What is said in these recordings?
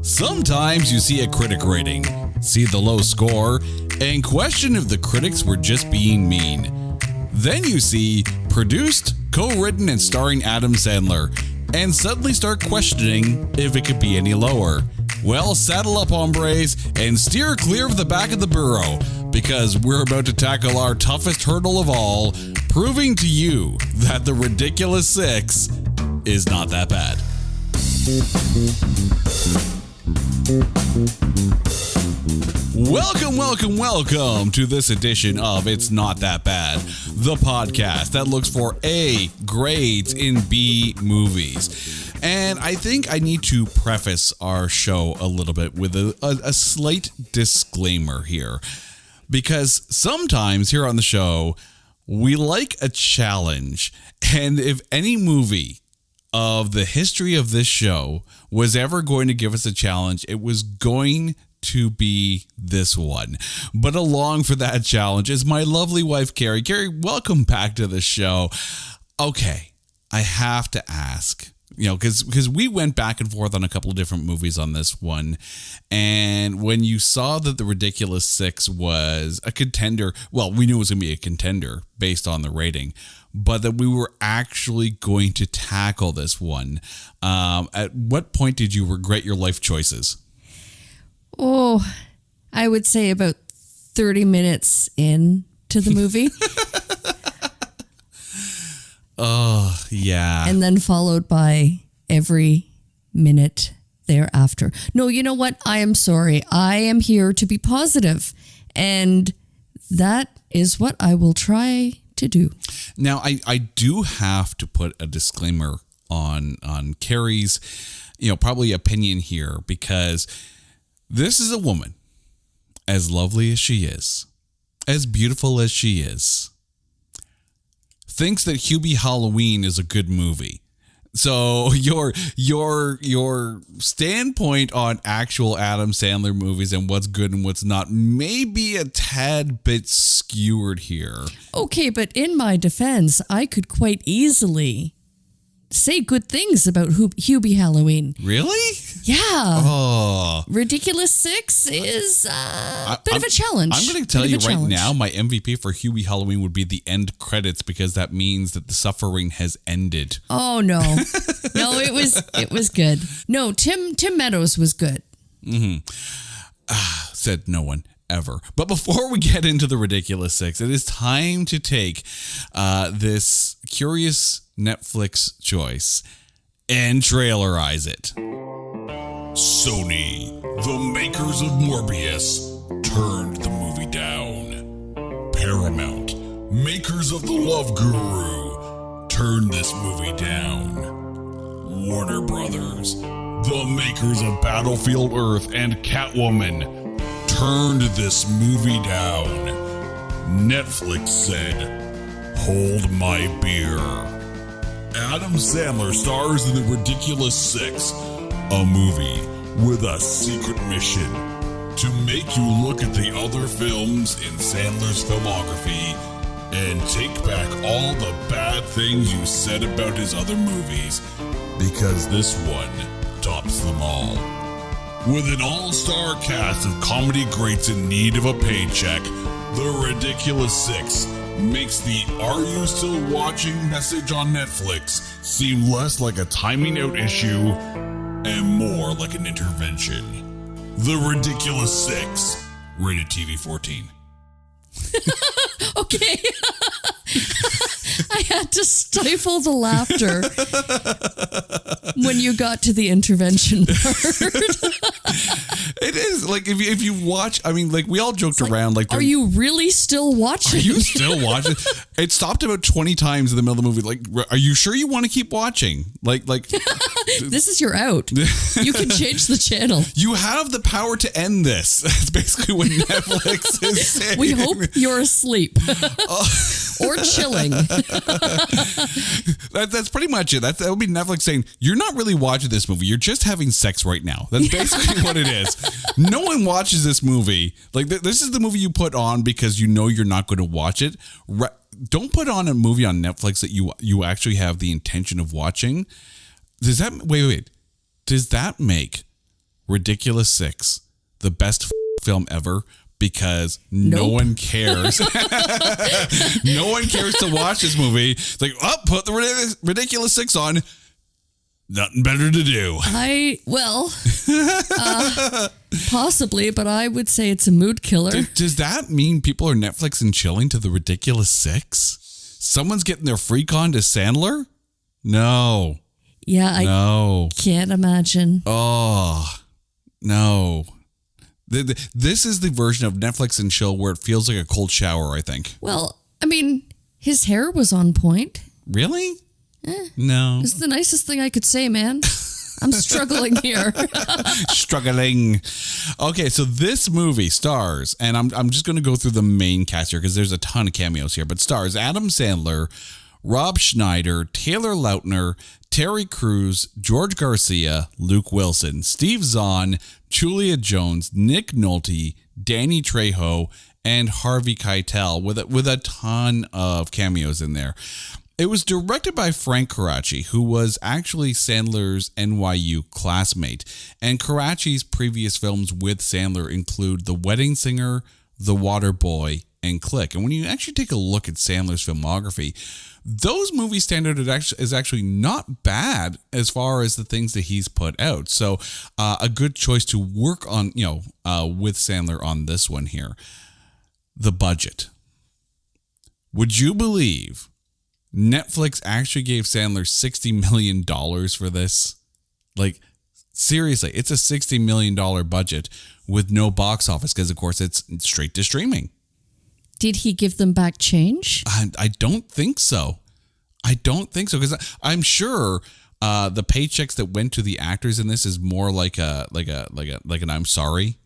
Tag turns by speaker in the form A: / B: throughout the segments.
A: Sometimes you see a critic rating, see the low score, and question if the critics were just being mean. Then you see produced, co-written, and starring Adam Sandler, and suddenly start questioning if it could be any lower. Well, saddle up, hombres, and steer clear of the back of the burro, because we're about to tackle our toughest hurdle of all, proving to you that the ridiculous 6 is not that bad. Welcome to this edition of It's Not That Bad, the podcast that looks for A grades in B movies. And I think I need to preface our show a little bit with a slight disclaimer here, because sometimes here on the show, we like a challenge, and if any movie of the history of this show was ever going to give us a challenge, it was going to be this one. But along for that challenge is my lovely wife, Carrie. Carrie, welcome back to the show. Okay, I have to ask, because we went back and forth on a couple of different movies on this one. And when you saw that The Ridiculous 6 was a contender, well, we knew it was going to be a contender based on the rating, but that we were actually going to tackle this one. At what point did you regret your life choices?
B: Oh, I would say about 30 minutes into the movie.
A: Oh, yeah.
B: And then followed by every minute thereafter. No, you know what? I am sorry. I am here to be positive, and that is what I will try to do.
A: Now, I do have to put a disclaimer on Carrie's, probably opinion here, because this is a woman, as lovely as she is, as beautiful as she is, thinks that Hubie Halloween is a good movie. So your standpoint on actual Adam Sandler movies and what's good and what's not may be a tad bit skewered here.
B: Okay, but in my defense, I could quite easily say good things about Hubie Halloween.
A: Really?
B: Yeah.
A: Oh.
B: Ridiculous 6 is a bit of a challenge.
A: I'm going to tell you right now, my MVP for Hubie Halloween would be the end credits, because that means that the suffering has ended.
B: Oh, no. No, it was good. No, Tim Meadows was good.
A: Mm-hmm. Said no one ever. But before we get into The Ridiculous 6, it is time to take this curious Netflix choice and trailerize it. Sony, the makers of Morbius, turned the movie down. Paramount, makers of The Love Guru, turned this movie down. Warner Brothers, the makers of Battlefield Earth and Catwoman, turned this movie down. Netflix said, "Hold my beer." Adam Sandler stars in The Ridiculous 6, a movie with a secret mission to make you look at the other films in Sandler's filmography and take back all the bad things you said about his other movies, because this one tops them all. With an all-star cast of comedy greats in need of a paycheck, The Ridiculous 6 makes the "Are you still watching?" message on Netflix seem less like a timing out issue and more like an intervention. The Ridiculous 6, rated TV 14.
B: Okay. I had to stifle the laughter when you got to the intervention part.
A: It is like if you watch, I mean, like we all joked around, like,
B: are you really still watching?
A: Are you still watching? It stopped about 20 times in the middle of the movie. Like, are you sure you want to keep watching? Like
B: this is your out. You can change the channel.
A: You have the power to end this. That's basically what Netflix is saying.
B: We hope you're asleep or chilling.
A: That's pretty much it. That would be Netflix saying, you're not really watching this movie. You're just having sex right now. That's basically what it is. No one watches this movie. Like, this is the movie you put on because you know you're not going to watch it. Don't put on a movie on Netflix that you actually have the intention of watching. Does that, wait. Does that make
C: Ridiculous Six, the best film ever, because no one cares. No one cares to watch this movie. It's like, oh, put the Ridiculous Six on. Nothing better to do.
B: Possibly, but I would say it's a mood killer.
C: Does that mean people are Netflix and chilling to the Ridiculous Six? Someone's getting their freak on to Sandler? No.
B: Yeah, I can't imagine.
C: Oh, no. This is the version of Netflix and chill where it feels like a cold shower, I think.
B: Well, I mean, his hair was on point.
C: Really? No.
B: It's the nicest thing I could say, man. I'm struggling here.
C: Struggling. Okay, so this movie stars, and I'm just going to go through the main cast here because there's a ton of cameos here, but stars Adam Sandler, Rob Schneider, Taylor Lautner, Terry Cruz, George Garcia, Luke Wilson, Steve Zahn, Julia Jones, Nick Nolte, Danny Trejo, and Harvey Keitel with a ton of cameos in there. It was directed by Frank Coraci, who was actually Sandler's NYU classmate. And Coraci's previous films with Sandler include The Wedding Singer, The Water Boy, and Click. And when you actually take a look at Sandler's filmography, those movies standard is actually not bad as far as the things that he's put out. So a good choice to work on, with Sandler on this one here. The budget. Would you believe Netflix actually gave Sandler $60 million for this? Like, seriously, it's a $60 million budget with no box office because, of course, it's straight to streaming.
B: Did he give them back change?
C: I don't think so. Because I'm sure the paychecks that went to the actors in this is more like an I'm sorry,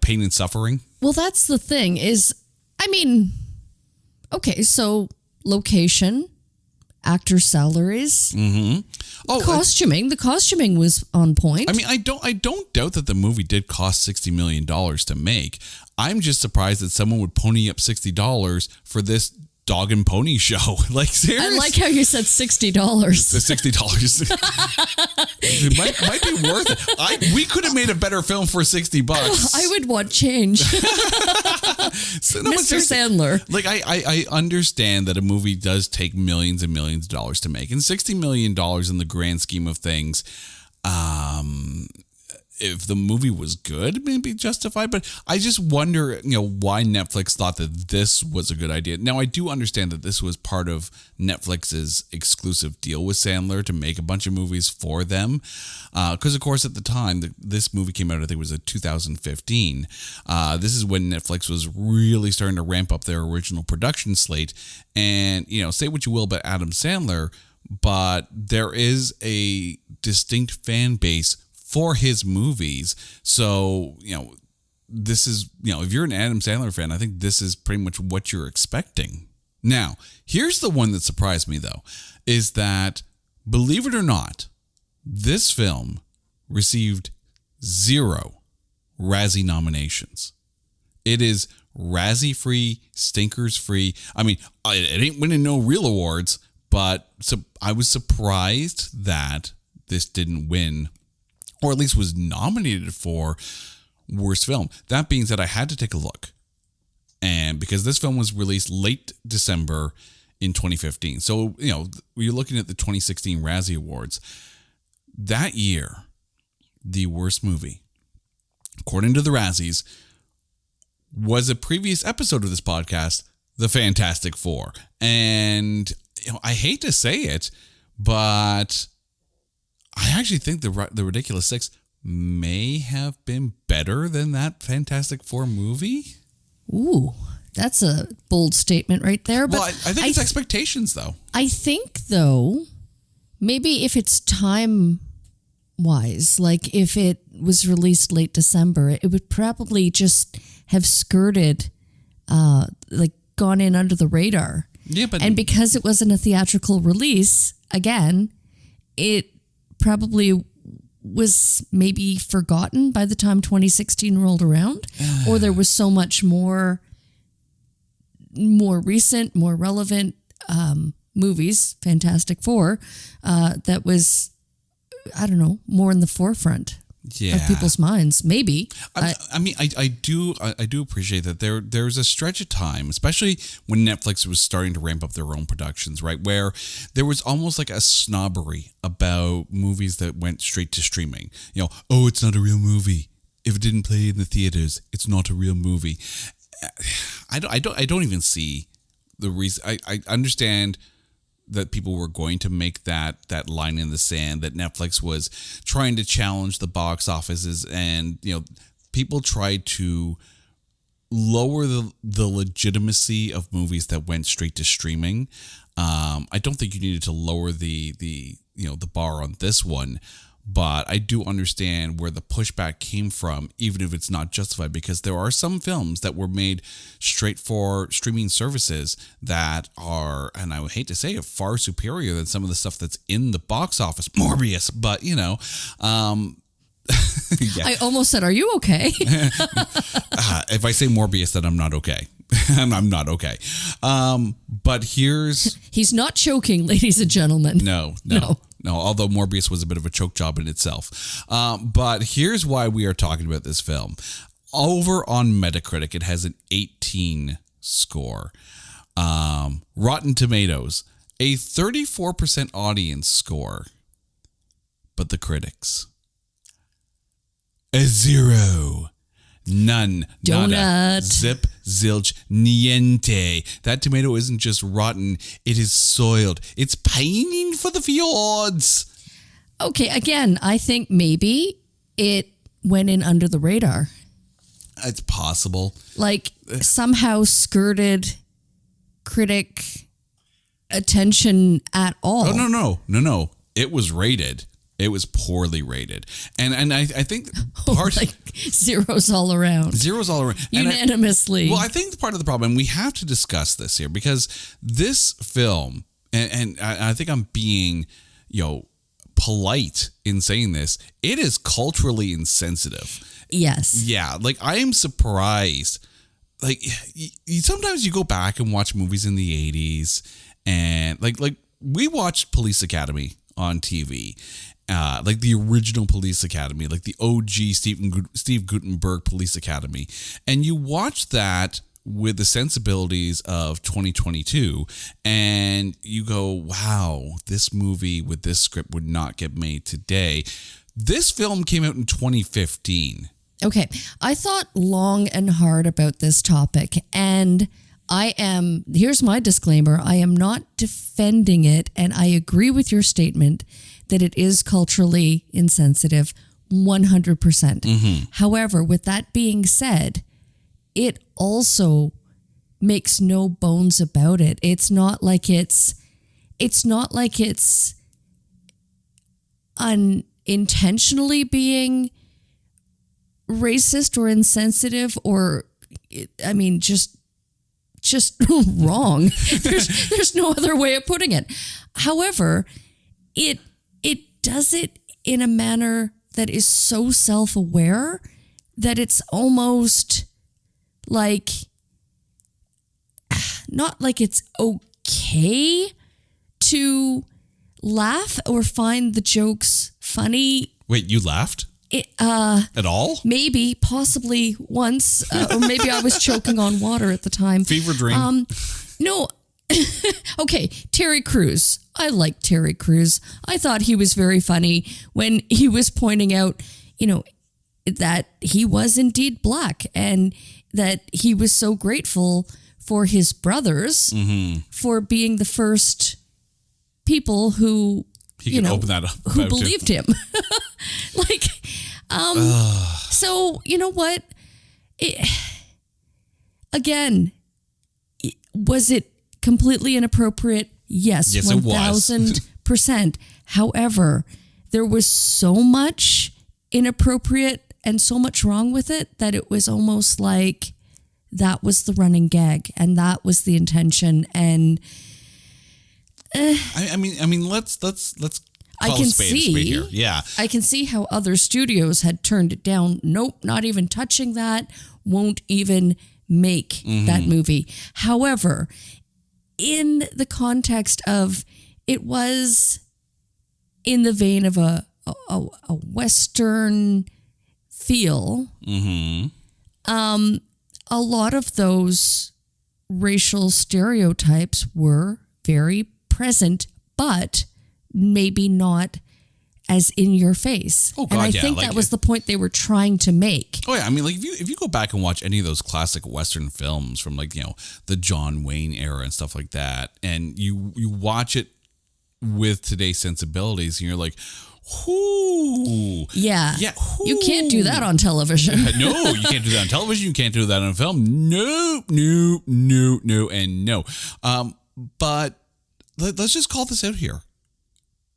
C: pain and suffering.
B: Well, that's the thing is, I mean, okay, so location, actor salaries, costuming. The costuming was on point.
C: I mean, I don't doubt that the movie did cost $60 million to make. I'm just surprised that someone would pony up $60 for this dog and pony show. Like, seriously.
B: I like how you said $60.
C: The $60. It might be worth it. We could have made a better film for $60.
B: I would want change. Mr. Sandler.
C: Like, I understand that a movie does take millions and millions of dollars to make. And $60 million in the grand scheme of things, if the movie was good, it may be justified, but I just wonder, why Netflix thought that this was a good idea. Now, I do understand that this was part of Netflix's exclusive deal with Sandler to make a bunch of movies for them. Because, of course, at the time, this movie came out, I think it was in 2015. This is when Netflix was really starting to ramp up their original production slate. And, say what you will about Adam Sandler, but there is a distinct fan base for his movies. So, this is, if you're an Adam Sandler fan, I think this is pretty much what you're expecting. Now, here's the one that surprised me, though, is that, believe it or not, this film received 0 Razzie nominations. It is Razzie-free, stinkers-free. I mean, it ain't winning no real awards, but I was surprised that this didn't win, or at least was nominated for worst film. That being said, I had to take a look. And because this film was released late December in 2015. So, you're looking at the 2016 Razzie Awards. That year, the worst movie, according to the Razzies, was a previous episode of this podcast, The Fantastic Four. And, I hate to say it, but I actually think the Ridiculous Six may have been better than that Fantastic Four movie.
B: Ooh, that's a bold statement right there. But
C: well, I think it's expectations, though.
B: I think, though, maybe if it's time-wise, like if it was released late December, it would probably just have skirted, gone in under the radar.
C: Yeah,
B: and because it wasn't a theatrical release, again, it probably was maybe forgotten by the time 2016 rolled around, or there was so much more recent, more relevant movies, Fantastic Four, that was, I don't know, more in the forefront. of people's minds. Maybe.
C: I do appreciate that there's a stretch of time, especially when Netflix was starting to ramp up their own productions, right? Where there was almost like a snobbery about movies that went straight to streaming. Oh, it's not a real movie. If it didn't play in the theaters, it's not a real movie. I don't even see the reason. I understand that people were going to make that line in the sand, that Netflix was trying to challenge the box offices, and people tried to lower the legitimacy of movies that went straight to streaming. I don't think you needed to lower the bar on this one, but I do understand where the pushback came from, even if it's not justified, because there are some films that were made straight for streaming services that are, and I would hate to say it, far superior than some of the stuff that's in the box office. Morbius, but yeah.
B: I almost said, are you okay?
C: If I say Morbius, then I'm not okay. And I'm not okay. But he's
B: not choking, ladies and gentlemen.
C: No. Although Morbius was a bit of a choke job in itself. But here's why we are talking about this film. Over on Metacritic, it has an 18 score. Rotten Tomatoes, a 34% audience score. But the critics, a 0. None.
B: Donut.
C: Nada. Zip. Zilch. Niente. That tomato isn't just rotten. It is soiled. It's pining for the fjords.
B: Okay, again, I think maybe it went in under the radar.
C: It's possible.
B: Like somehow skirted critic attention at all.
C: Oh, no. It was rated. It was poorly rated. And I think part
B: like zeros all around.
C: Zeros all around.
B: Unanimously.
C: I think part of the problem, and we have to discuss this here, because this film, and I think I'm being, polite in saying this, it is culturally insensitive.
B: Yes.
C: Yeah. Like, I am surprised. Like, sometimes you go back and watch movies in the 80s, and like we watched Police Academy on TV. Like the original Police Academy, like the OG Steve Guttenberg Police Academy. And you watch that with the sensibilities of 2022, and you go, wow, this movie with this script would not get made today. This film came out in 2015.
B: Okay. I thought long and hard about this topic, and here's my disclaimer, I am not defending it, and I agree with your statement that it is culturally insensitive, 100%. Mm-hmm. However, with that being said, it also makes no bones about it. It's not like it's unintentionally being racist or insensitive, or just wrong. There's no other way of putting it. However, it does it in a manner that is so self-aware that it's almost like, not like it's okay to laugh or find the jokes funny.
C: Wait, you laughed? At all?
B: Maybe, possibly once, or maybe I was choking on water at the time.
C: Fever dream.
B: No. Okay, Terry Cruz. I like Terry Cruz. I thought he was very funny when he was pointing out, that he was indeed black, and that he was so grateful for his brothers for being the first people who
C: open that up,
B: who believed him. Like, so you know what? Again, was it completely inappropriate? Yes, 1,000%. However, there was so much inappropriate and so much wrong with it that it was almost like that was the running gag and that was the intention. And
C: I mean, let's call a spade here. Yeah,
B: I can see how other studios had turned it down. Nope, not even touching that. Won't even make that movie. However, in the context of, it was in the vein of a Western feel, a lot of those racial stereotypes were very present, but maybe not as in your face.
C: Oh, God,
B: and I
C: yeah,
B: think
C: like
B: that was the point they were trying to make.
C: Oh yeah, I mean, like if you go back and watch any of those classic Western films from like, the John Wayne era and stuff like that, and you watch it with today's sensibilities, and you're like, whoo,
B: Yeah,
C: whoo.
B: You can't do that on television.
C: No, you can't do that on television. You can't do that on film. No, and no. But let's just call this out here.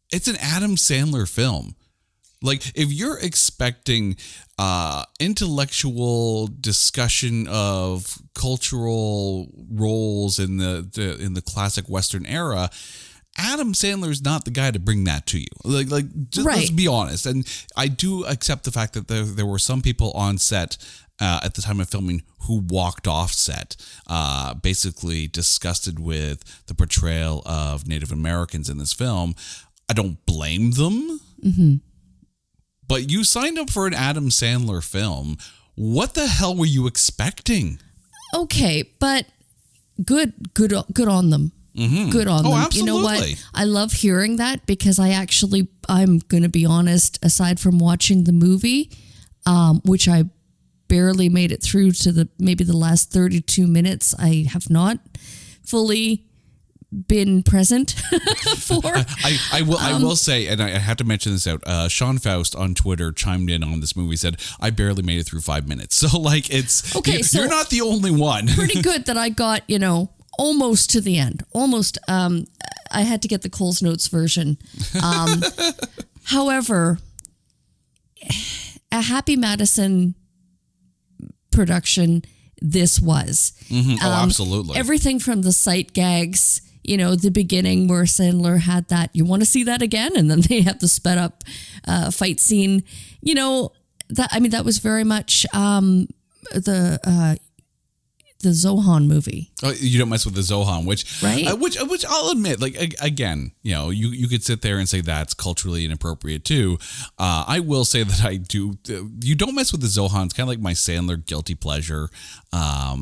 C: It's an Adam Sandler film. Like, if you're expecting intellectual discussion of cultural roles in the classic Western era, Adam Sandler's not the guy to bring that to you. Let's be honest. And I do accept the fact that there were some people on set at the time of filming who walked off set, basically disgusted with the portrayal of Native Americans in this film. I don't blame them. Mm-hmm. But you signed up for an Adam Sandler film. What the hell were you expecting?
B: Okay, but good on them. Mm-hmm. Good on them.
C: Absolutely.
B: You know what? I love hearing that because I'm going to be honest, aside from watching the movie, which I barely made it through to maybe the last 32 minutes, I have not fully been present for.
C: I will say, and I have to mention this out, Sean Faust on Twitter chimed in on this movie, said, I barely made it through 5 minutes. So like it's, okay, you're not the only one.
B: Pretty good that I got, almost to the end. Almost. I had to get the Coles Notes version. However, a Happy Madison production, this was.
C: Mm-hmm. Oh, absolutely.
B: Everything from the sight gags, the beginning where Sandler had that, you want to see that again? And then they have the sped up fight scene. That was very much the Zohan movie.
C: Oh, you don't mess with the Zohan, which
B: right?
C: Which I'll admit, like again, you could sit there and say that's culturally inappropriate too. I will say that I do. You don't mess with the Zohan. It's kind of like my Sandler guilty pleasure.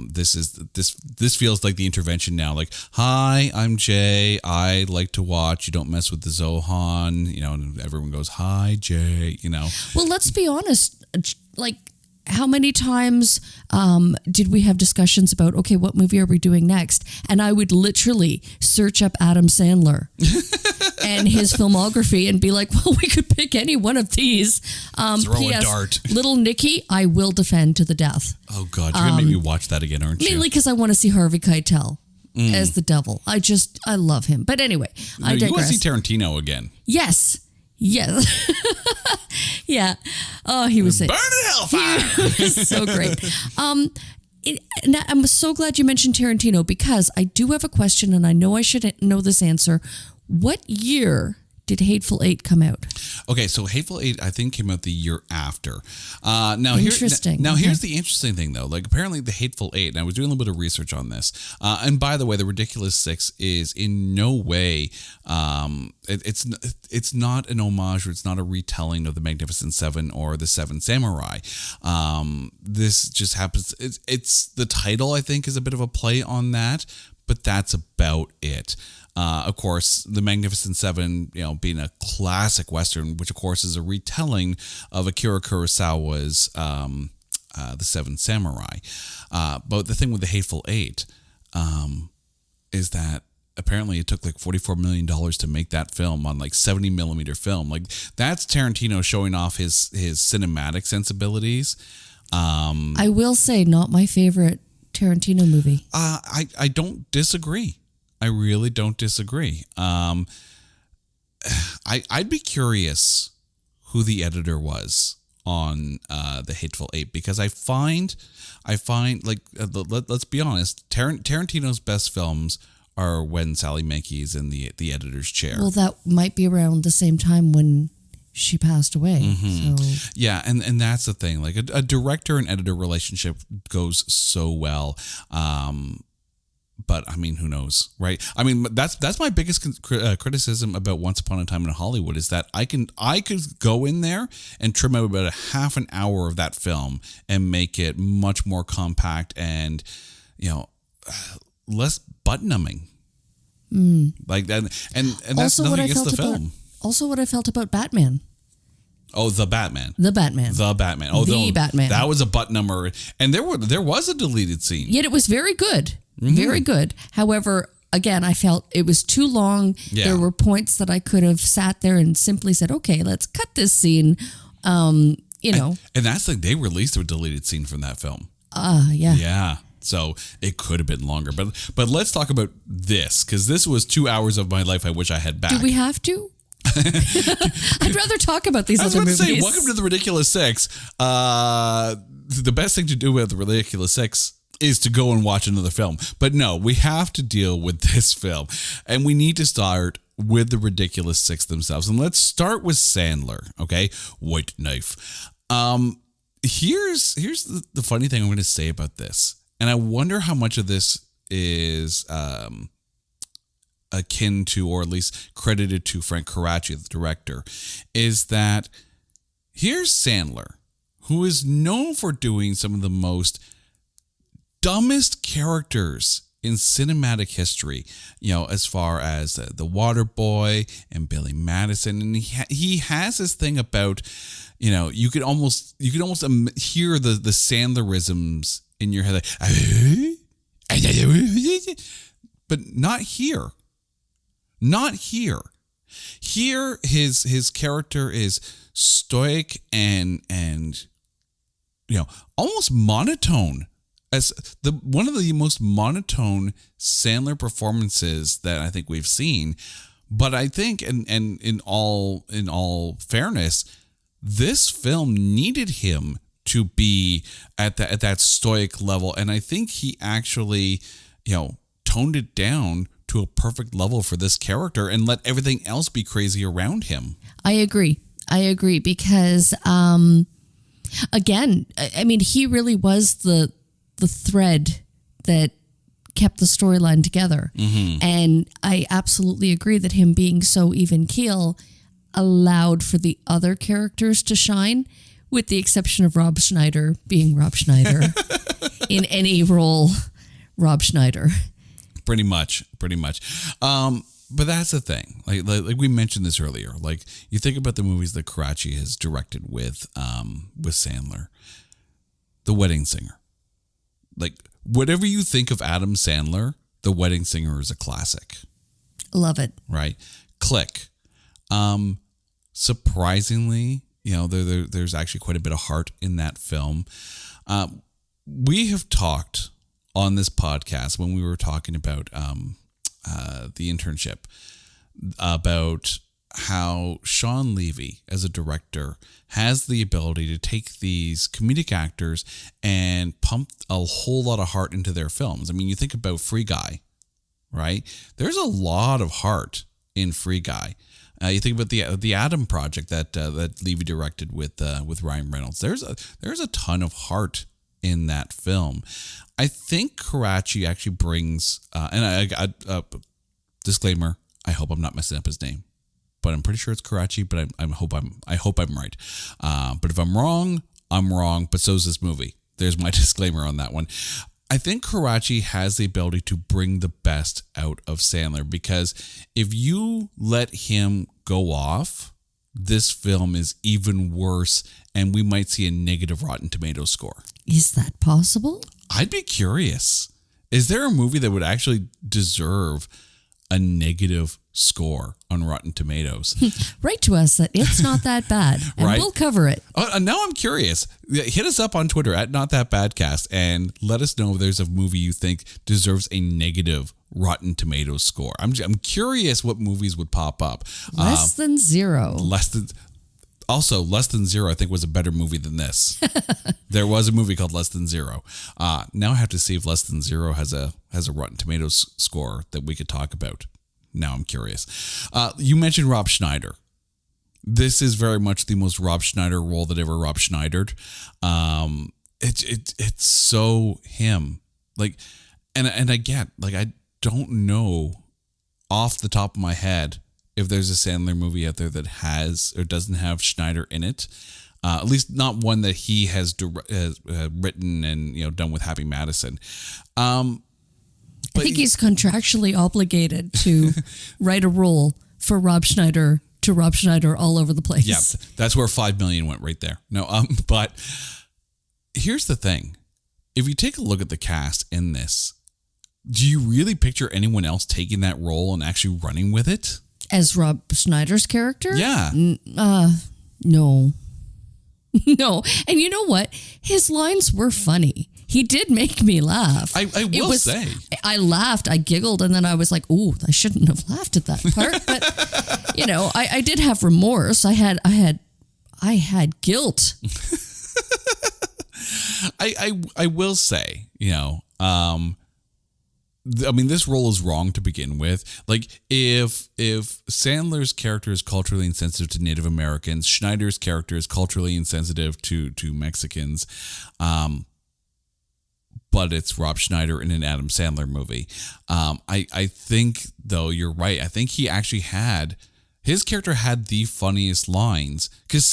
C: This feels like the intervention now. Like, hi, I'm Jay. I like to watch. You don't mess with the Zohan. And everyone goes, hi, Jay.
B: Well, let's be honest. Like, how many times did we have discussions about, okay, what movie are we doing next? And I would literally search up Adam Sandler and his filmography and be like, well, we could pick any one of these.
C: Throw a dart.
B: Little Nicky, I will defend to the death.
C: Oh, God. You're going to make me watch that again, aren't you?
B: Mainly because I want to see Harvey Keitel as the devil. I love him. But anyway, I digress.
C: You want to see Tarantino again?
B: Yes. Yes. Yeah. Oh, he was
C: Burn in hellfire.
B: He was so great. And I'm so glad you mentioned Tarantino because I do have a question and I know I should know this answer. What year did Hateful Eight come out?
C: Okay, so Hateful Eight, I think, came out the year after.
B: Interesting.
C: Here's the interesting thing, though. Like, apparently, the Hateful Eight, and I was doing a little bit of research on this. And by the way, the Ridiculous Six is in no way, it's not an homage or it's not a retelling of the Magnificent Seven or the Seven Samurai. This just happens. It's the title, I think, is a bit of a play on that, but that's about it. Of course, the Magnificent Seven, being a classic Western, which of course is a retelling of Akira Kurosawa's The Seven Samurai. But the thing with the Hateful Eight is that apparently it took like $44 million to make that film on like 70 millimeter film. Like, that's Tarantino showing off his cinematic sensibilities.
B: I will say, not my favorite Tarantino movie.
C: I don't disagree. I really don't disagree. I'd be curious who the editor was on the Hateful Eight, because I find like let's be honest, Tarantino's best films are when Sally Menke's in the editor's chair.
B: Well, that might be around the same time when she passed away.
C: Mm-hmm.
B: So.
C: Yeah, and that's the thing. Like a director and editor relationship goes so well. But I mean, who knows, right? I mean, that's my biggest criticism about Once Upon a Time in Hollywood is that I could go in there and trim out about a half an hour of that film and make it much more compact and, less butt numbing. Like that, and that's
B: Also,
C: nothing against the film.
B: Also, what I felt about Batman.
C: Oh, the Batman.
B: The Batman.
C: Oh,
B: the Batman.
C: That was a butt number, and there was a deleted scene.
B: Yet it was very good. Very good. However, again, I felt it was too long.
C: Yeah.
B: There were points that I could have sat there and simply said, okay, let's cut this scene. And
C: that's like they released a deleted scene from that film.
B: Yeah.
C: Yeah. So it could have been longer. But let's talk about this, because this was 2 hours of my life I wish I had back.
B: Do we have to? I'd rather talk about these other movies.
C: Say, welcome to the Ridiculous Six. The best thing to do with the Ridiculous Six is to go and watch another film. But no, we have to deal with this film. And we need to start with the Ridiculous Six themselves. And let's start with Sandler, okay? White Knife. Here's the funny thing I'm going to say about this. And I wonder how much of this is akin to, or at least credited to, Frank Coraci, the director, is that here's Sandler, who is known for doing some of the most dumbest characters in cinematic history, as far as the Water Boy and Billy Madison. And he has this thing about, you could almost hear the Sandlerisms in your head, like, but not here. Not here. Here, his character is stoic and almost monotone. As one of the most monotone Sandler performances that I think we've seen. But I think, and in all fairness, this film needed him to be at that stoic level, and I think he actually, toned it down to a perfect level for this character and let everything else be crazy around him.
B: I agree because, again, I mean, he really was the thread that kept the storyline together. Mm-hmm. And I absolutely agree that him being so even keel allowed for the other characters to shine, with the exception of Rob Schneider being Rob Schneider in any role, Rob Schneider.
C: Pretty much. But that's the thing. Like we mentioned this earlier. Like, you think about the movies that Coraci has directed with Sandler. The Wedding Singer. Like, whatever you think of Adam Sandler, The Wedding Singer is a classic.
B: Love it.
C: Right? Click. Surprisingly, there's actually quite a bit of heart in that film. We have talked on this podcast when we were talking about the internship about how Sean Levy, as a director, has the ability to take these comedic actors and pump a whole lot of heart into their films. I mean, you think about Free Guy, right? There's a lot of heart in Free Guy. You think about the Adam Project that Levy directed with Ryan Reynolds. There's a ton of heart in that film. I think Coraci actually brings, and I disclaimer, I hope I'm not messing up his name, but I'm pretty sure it's Coraci, but I hope I'm right. But if I'm wrong, I'm wrong, but so is this movie. There's my disclaimer on that one. I think Coraci has the ability to bring the best out of Sandler, because if you let him go off, this film is even worse, and we might see a negative Rotten Tomatoes score.
B: Is that possible?
C: I'd be curious. Is there a movie that would actually deserve a negative score on Rotten Tomatoes?
B: Write to us that it's not that bad, and
C: right?
B: We'll cover it.
C: Now I'm curious. Hit us up on Twitter at NotThatBadcast and let us know if there's a movie you think deserves a negative Rotten Tomatoes score. I'm curious what movies would pop up.
B: Less than zero.
C: Less Than Zero, I think, was a better movie than this. There was a movie called Less Than Zero. Now I have to see if Less Than Zero has a Rotten Tomatoes score that we could talk about. Now I'm curious. You mentioned Rob Schneider. This is very much the most Rob Schneider role that ever Rob Schneidered. It's so him. Like, And again, like, I don't know off the top of my head if there's a Sandler movie out there that has or doesn't have Schneider in it. At least not one that he has written and done with Happy Madison.
B: I think he's contractually obligated to write a role for Rob Schneider to Rob Schneider all over the place.
C: Yeah, that's where $5 million went right there. No, but here's the thing: if you take a look at the cast in this, do you really picture anyone else taking that role and actually running with it
B: as Rob Schneider's character?
C: Yeah.
B: No. No. And you know what? His lines were funny. He did make me laugh.
C: I will say.
B: I laughed, I giggled, and then I was like, "Ooh, I shouldn't have laughed at that part." But I did have remorse. I had guilt.
C: I will say, this role is wrong to begin with. Like, if Sandler's character is culturally insensitive to Native Americans, Schneider's character is culturally insensitive to Mexicans, but it's Rob Schneider in an Adam Sandler movie. I think, though, you're right. I think he actually his character had the funniest lines, because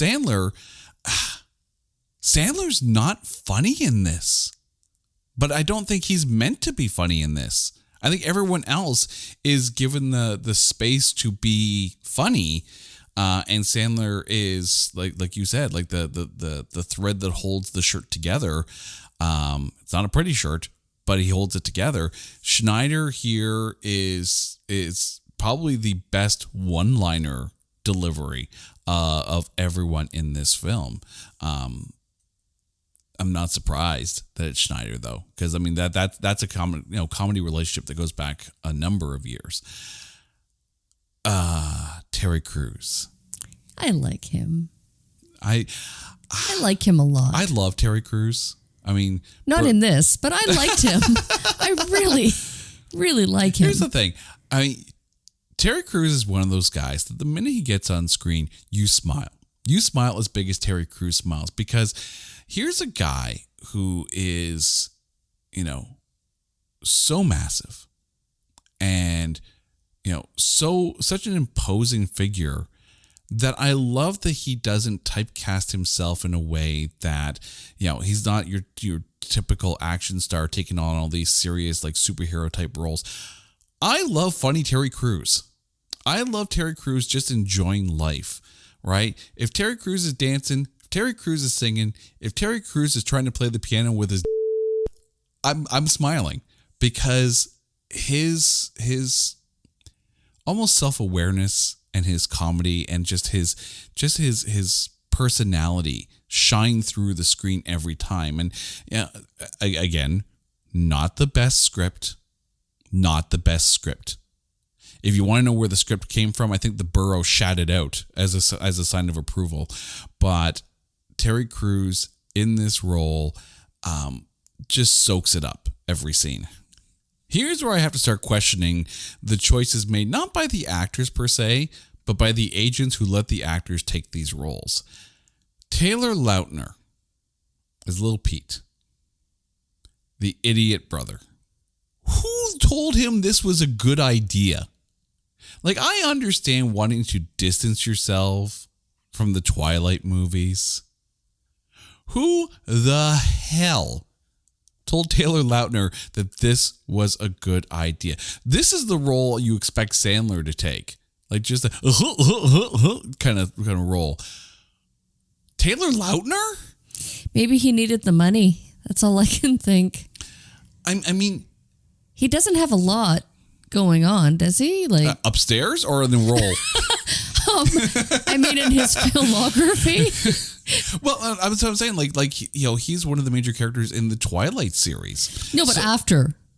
C: Sandler's not funny in this. But I don't think he's meant to be funny in this. I think everyone else is given the space to be funny, and Sandler is like you said, like the thread that holds the shirt together. It's not a pretty shirt, but he holds it together. Schneider here is probably the best one-liner delivery of everyone in this film. I'm not surprised that it's Schneider, though, because that's a comedy relationship that goes back a number of years. Terry Crews.
B: I like him.
C: I
B: like him a lot.
C: I love Terry Crews.
B: Not in this, but I liked him. I really, really like him.
C: Here's the thing. Terry Crews is one of those guys that the minute he gets on screen, you smile. You smile as big as Terry Crews smiles, because here's a guy who is, so massive and, such an imposing figure that I love that he doesn't typecast himself in a way that, he's not your typical action star taking on all these serious, like, superhero type roles. I love funny Terry Crews. I love Terry Crews just enjoying life, right? If Terry Crews is dancing, if Terry Crews is singing, if Terry Crews is trying to play the piano with his, I'm smiling, because his almost self-awareness and his comedy and just his personality shine through the screen every time. And again, not the best script. If you want to know where the script came from, I think the Borough shat it out as a sign of approval. But Terry Crews in this role just soaks it up every scene. Here's where I have to start questioning the choices made, not by the actors per se, but by the agents who let the actors take these roles. Taylor Lautner is Little Pete, the idiot brother. Who told him this was a good idea? Like, I understand wanting to distance yourself from the Twilight movies. Who the hell told Taylor Lautner that this was a good idea? This is the role you expect Sandler to take. Like, just a kind of role. Taylor Lautner?
B: Maybe he needed the money. That's all I can think.
C: I mean,
B: he doesn't have a lot going on, does he? Like
C: upstairs or in the role?
B: In his filmography.
C: Well, that's what I'm saying. Like he's one of the major characters in the Twilight series.
B: No, but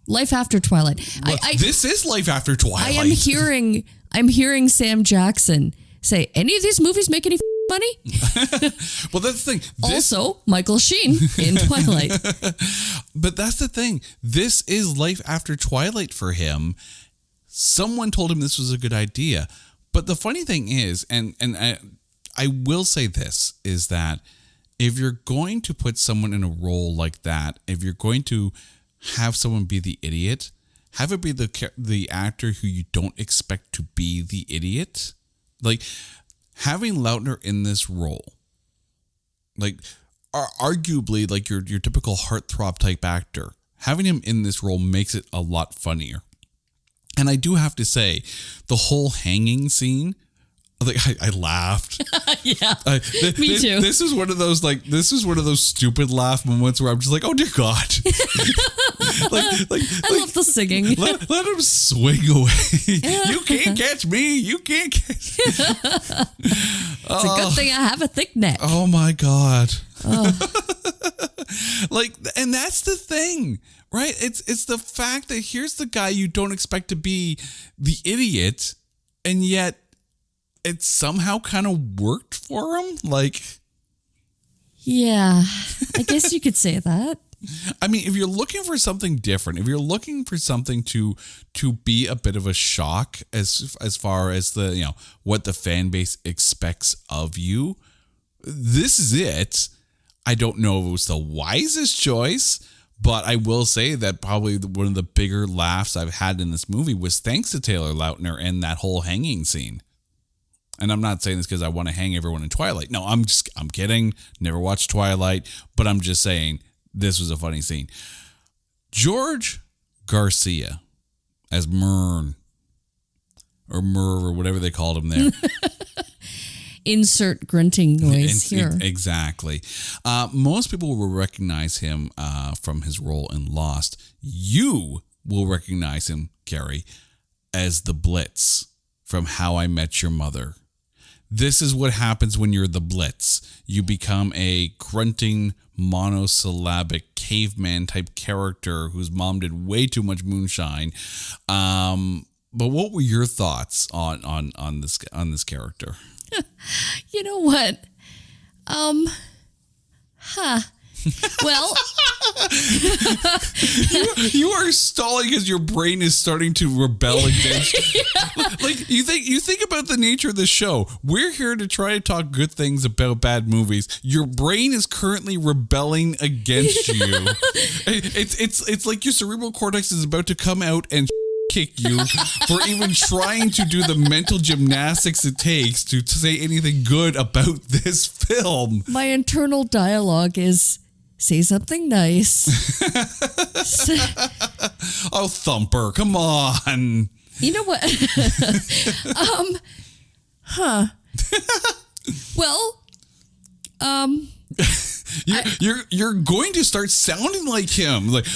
B: Life After Twilight.
C: Well, this is Life After Twilight.
B: I'm hearing Sam Jackson say, "Any of these movies make any money?"
C: Well, that's the thing.
B: Also, Michael Sheen in Twilight.
C: But that's the thing. This is Life After Twilight for him. Someone told him this was a good idea. But the funny thing is, and I will say this, is that if you're going to put someone in a role like that, if you're going to have someone be the idiot, have it be the actor who you don't expect to be the idiot. Like, having Lautner in this role, like, arguably, like, your typical heartthrob type actor, having him in this role makes it a lot funnier. And I do have to say, the whole hanging scene, like, I laughed.
B: Yeah, me too.
C: This is one of those stupid laugh moments where I'm just like, oh dear God.
B: I love the singing.
C: Let him swing away. You can't catch me. You can't catch me.
B: It's a good thing I have a thick neck.
C: Oh my God. Like, and that's the thing, right? It's the fact that here's the guy you don't expect to be the idiot, and yet it somehow kind of worked for him. Like,
B: yeah, I guess you could say that.
C: I mean, if you're looking for something different, if you're looking for something to be a bit of a shock as far as the, you know, what the fan base expects of you, this is it. I don't know if it was the wisest choice, but I will say that probably one of the bigger laughs I've had in this movie was thanks to Taylor Lautner and that whole hanging scene. And I'm not saying this because I want to hang everyone in Twilight. No, I'm kidding. Never watched Twilight, but I'm just saying this was a funny scene. George Garcia as Mern or Merv or whatever they called him there.
B: Insert grunting noise here.
C: Exactly. Most people will recognize him from his role in Lost. You will recognize him, Carrie, as the Blitz from How I Met Your Mother. This is what happens when you're the Blitz. You become a grunting, monosyllabic caveman type character whose mom did way too much moonshine. But what were your thoughts on this character?
B: You know what? Well,
C: you are stalling because your brain is starting to rebel against. Yeah. Like, you think about the nature of the show. We're here to try to talk good things about bad movies. Your brain is currently rebelling against you. It's like your cerebral cortex is about to come out and kick you for even trying to do the mental gymnastics it takes to say anything good about this film.
B: My internal dialogue is, say something nice.
C: Oh, Thumper, come on.
B: You know what? Well,
C: You're going to start sounding like him. Like,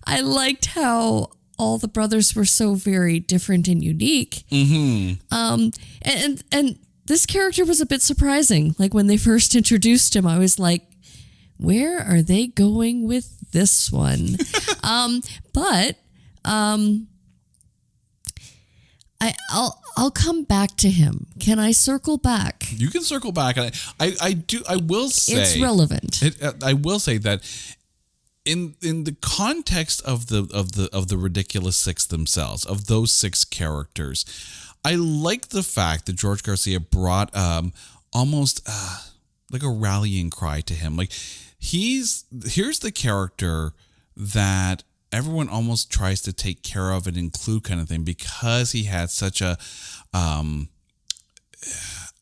B: I liked how all the brothers were so very different and unique.
C: Mm-hmm.
B: And this character was a bit surprising. Like, when they first introduced him, I was like, where are they going with this one? But I'll come back to him. Can I circle back?
C: You can circle back. I will say
B: it's relevant.
C: I will say that in the context of the Ridiculous Six themselves, of those six characters, I like the fact that George Garcia brought almost like a rallying cry to him. Like, here's the character that everyone almost tries to take care of and include, kind of thing, because he had such a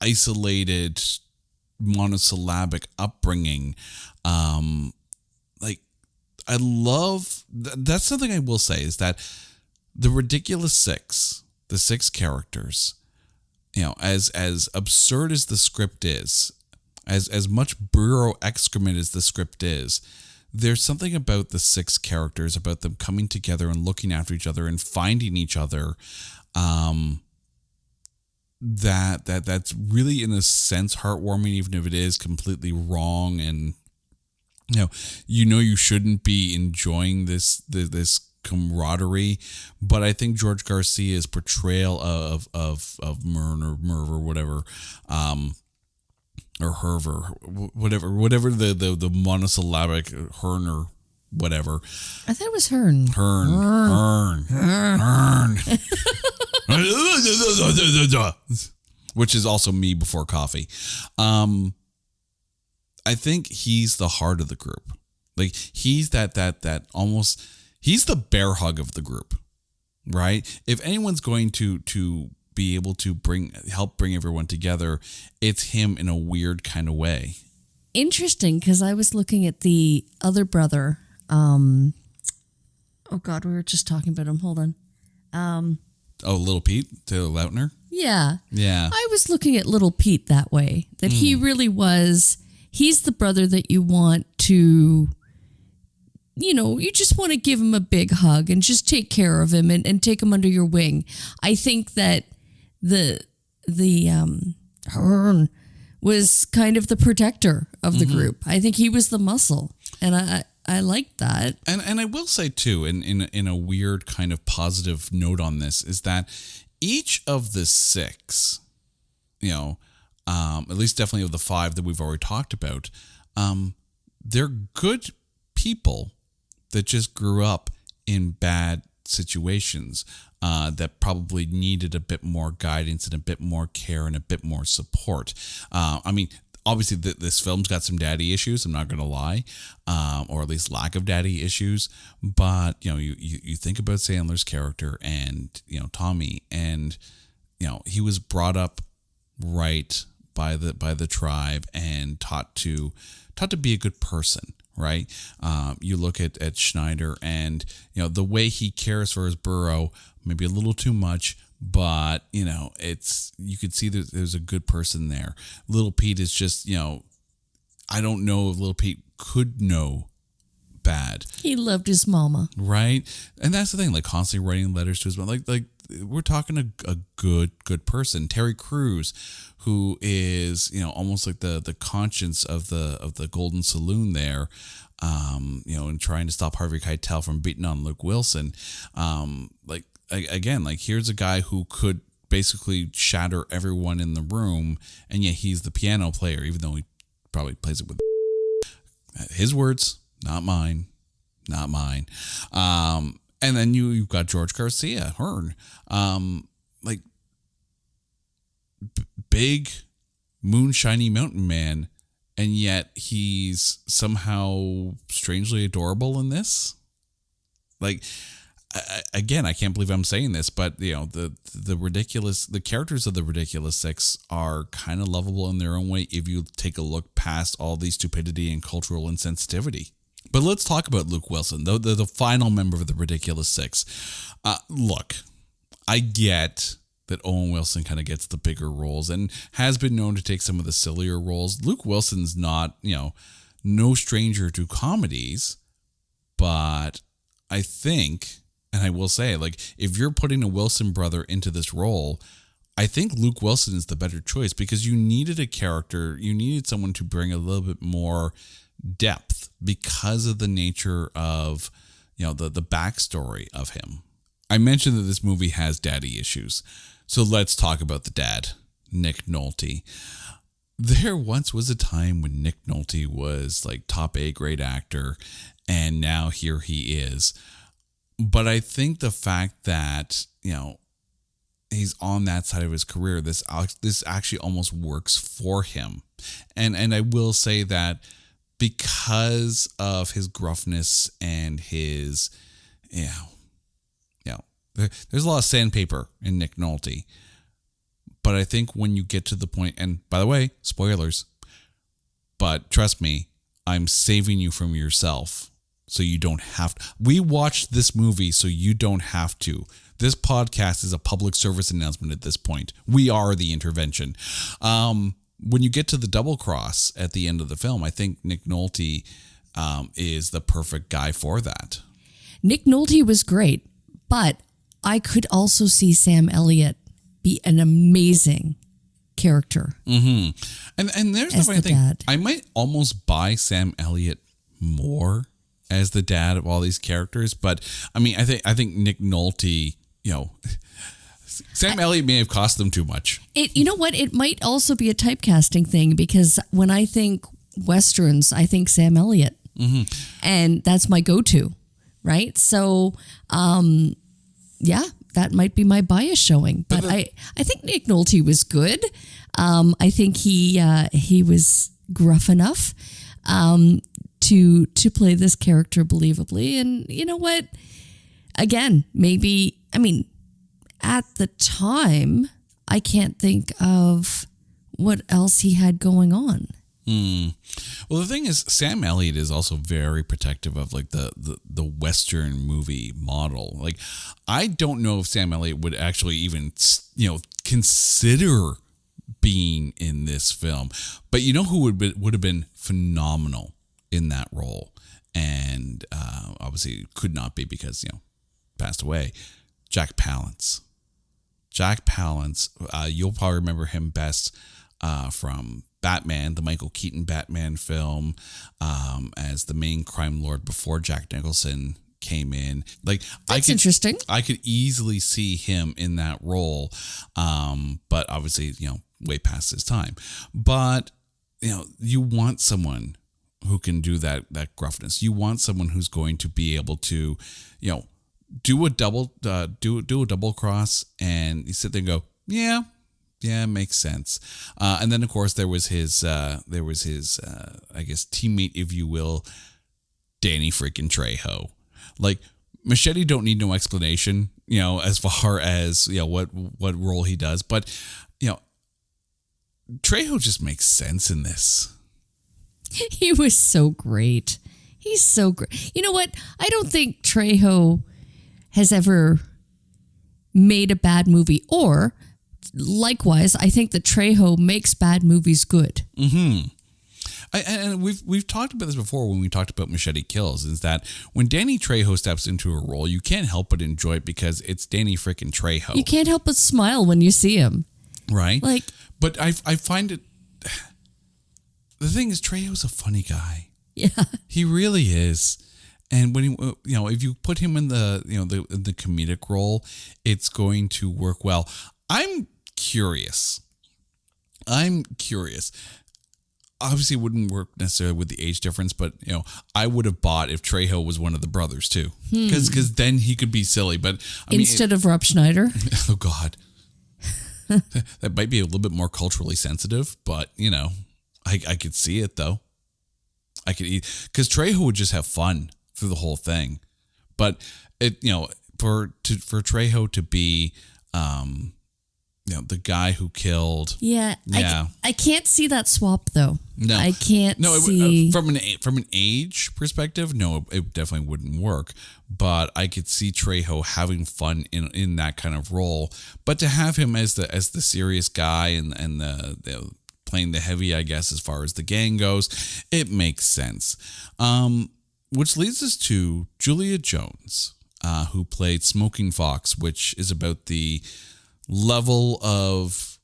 C: isolated, monosyllabic upbringing. Like, I love that's something I will say, is that the Ridiculous Six, the six characters, you know, as absurd as the script is, as much burrow excrement as the script is, there's something about the six characters, about them coming together and looking after each other and finding each other, that's really, in a sense, heartwarming, even if it is completely wrong. And you shouldn't be enjoying this camaraderie, but I think George Garcia's portrayal of Merv or whatever, or Herver, whatever the monosyllabic Hearn or whatever.
B: I thought it was Hearn.
C: Hearn. which is also me before coffee. I think he's the heart of the group. Like he's that almost, he's the bear hug of the group, right? If anyone's going to be able to help bring everyone together, it's him in a weird kind of way.
B: Interesting, because I was looking at the other brother. Oh God, we were just talking about him. Hold on.
C: Little Pete, Taylor Lautner.
B: Yeah.
C: Yeah.
B: I was looking at Little Pete that way, that he really was, he's the brother that you want to, you just want to give him a big hug and just take care of him and take him under your wing. I think that the Hearn was kind of the protector of the group. I think he was the muscle, and I like that.
C: And I will say too, in a weird kind of positive note on this, is that each of the six, at least definitely of the five that we've already talked about, they're good people that just grew up in bad situations that probably needed a bit more guidance and a bit more care and a bit more support. Obviously, this film's got some daddy issues, I'm not going to lie, or at least lack of daddy issues. But, you think about Sandler's character and, Tommy, and, he was brought up right by the tribe and taught to be a good person, right? You look at Schneider and, the way he cares for his burro, maybe a little too much, but, you could see that there's a good person there. Little Pete is just, I don't know if Little Pete could know bad.
B: He loved his mama.
C: Right? And that's the thing, like constantly writing letters to his mom. Like we're talking a good person. Terry Cruz, who is, almost like the conscience of the Golden Saloon there, and trying to stop Harvey Keitel from beating on Luke Wilson. Again, here's a guy who could basically shatter everyone in the room, and yet he's the piano player, even though he probably plays it with his words, not mine. And then you've got George Garcia, Hearn, big moonshiny mountain man, and yet he's somehow strangely adorable in this. Again, I can't believe I'm saying this, but the characters of the Ridiculous Six are kind of lovable in their own way if you take a look past all the stupidity and cultural insensitivity. But let's talk about Luke Wilson, the final member of the Ridiculous Six. Look, I get that Owen Wilson kind of gets the bigger roles and has been known to take some of the sillier roles. Luke Wilson's not, no stranger to comedies, but I think, and I will say, if you're putting a Wilson brother into this role, I think Luke Wilson is the better choice because you needed a character, you needed someone to bring a little bit more depth because of the nature of, the backstory of him. I mentioned that this movie has daddy issues. So let's talk about the dad, Nick Nolte. There once was a time when Nick Nolte was top A grade actor, and now here he is. But I think the fact that, he's on that side of his career, this actually almost works for him. And I will say that because of his gruffness and his, there's a lot of sandpaper in Nick Nolte. But I think when you get to the point, and by the way, spoilers, but trust me, I'm saving you from yourself so you don't have to. We watched this movie so you don't have to. This podcast is a public service announcement at this point. We are the intervention. When you get to the double cross at the end of the film, I think Nick Nolte is the perfect guy for that.
B: Nick Nolte was great, but I could also see Sam Elliott be an amazing character.
C: Mm-hmm. And there's the funny thing.
B: Dad.
C: I might almost buy Sam Elliott more as the dad of all these characters, but I think Nick Nolte, Sam Elliott may have cost them too much.
B: You know what? It might also be a typecasting thing because when I think Westerns, I think Sam Elliott. Mm-hmm. And that's my go-to, right? So, that might be my bias showing. But I think Nick Nolte was good. I think he was gruff enough to play this character believably. And you know what? Again, maybe, I mean, at the time, I can't think of what else he had going on.
C: Well, the thing is, Sam Elliott is also very protective of like the Western movie model. Like, I don't know if Sam Elliott would actually even, consider being in this film. But you know who would have been phenomenal in that role, and obviously could not be because passed away. Jack Palance. Jack Palance. You'll probably remember him best from Batman, the Michael Keaton Batman film, as the main crime lord before Jack Nicholson came in. Like,
B: That's interesting.
C: I could easily see him in that role, but obviously, way past his time. But you want someone who can do that gruffness. You want someone who's going to be able to, do a double cross, and you sit there and go, yeah, makes sense. And then of course there was his I guess teammate, if you will, Danny freaking Trejo. Like, Machete don't need no explanation, as far as what role he does, but Trejo just makes sense in this.
B: He was so great. He's so great. You know what? I don't think Trejo has ever made a bad movie, or likewise, I think that Trejo makes bad movies good.
C: Mm-hmm. And we've talked about this before when we talked about Machete Kills, is that when Danny Trejo steps into a role, you can't help but enjoy it because it's Danny freaking Trejo.
B: You can't help but smile when you see him.
C: Right?
B: Like,
C: but I find it, the thing is, Trejo's a funny guy.
B: Yeah. He
C: really is. And when if you put him in the the comedic role, it's going to work well. I'm curious. Obviously, it wouldn't work necessarily with the age difference, but I would have bought if Trejo was one of the brothers too, because then he could be silly. But
B: instead of Rob Schneider,
C: oh God, that might be a little bit more culturally sensitive, but I could see it though. I could because Trejo would just have fun through the whole thing, but it for Trejo to be the guy who killed.
B: Yeah. I can't see that swap though.
C: No,
B: I can't see.
C: From an age perspective, no, it definitely wouldn't work. But I could see Trejo having fun in that kind of role. But to have him as the serious guy and the playing the heavy, I guess, as far as the gang goes, it makes sense. Which leads us to Julia Jones, who played Smoking Fox, which is about the level of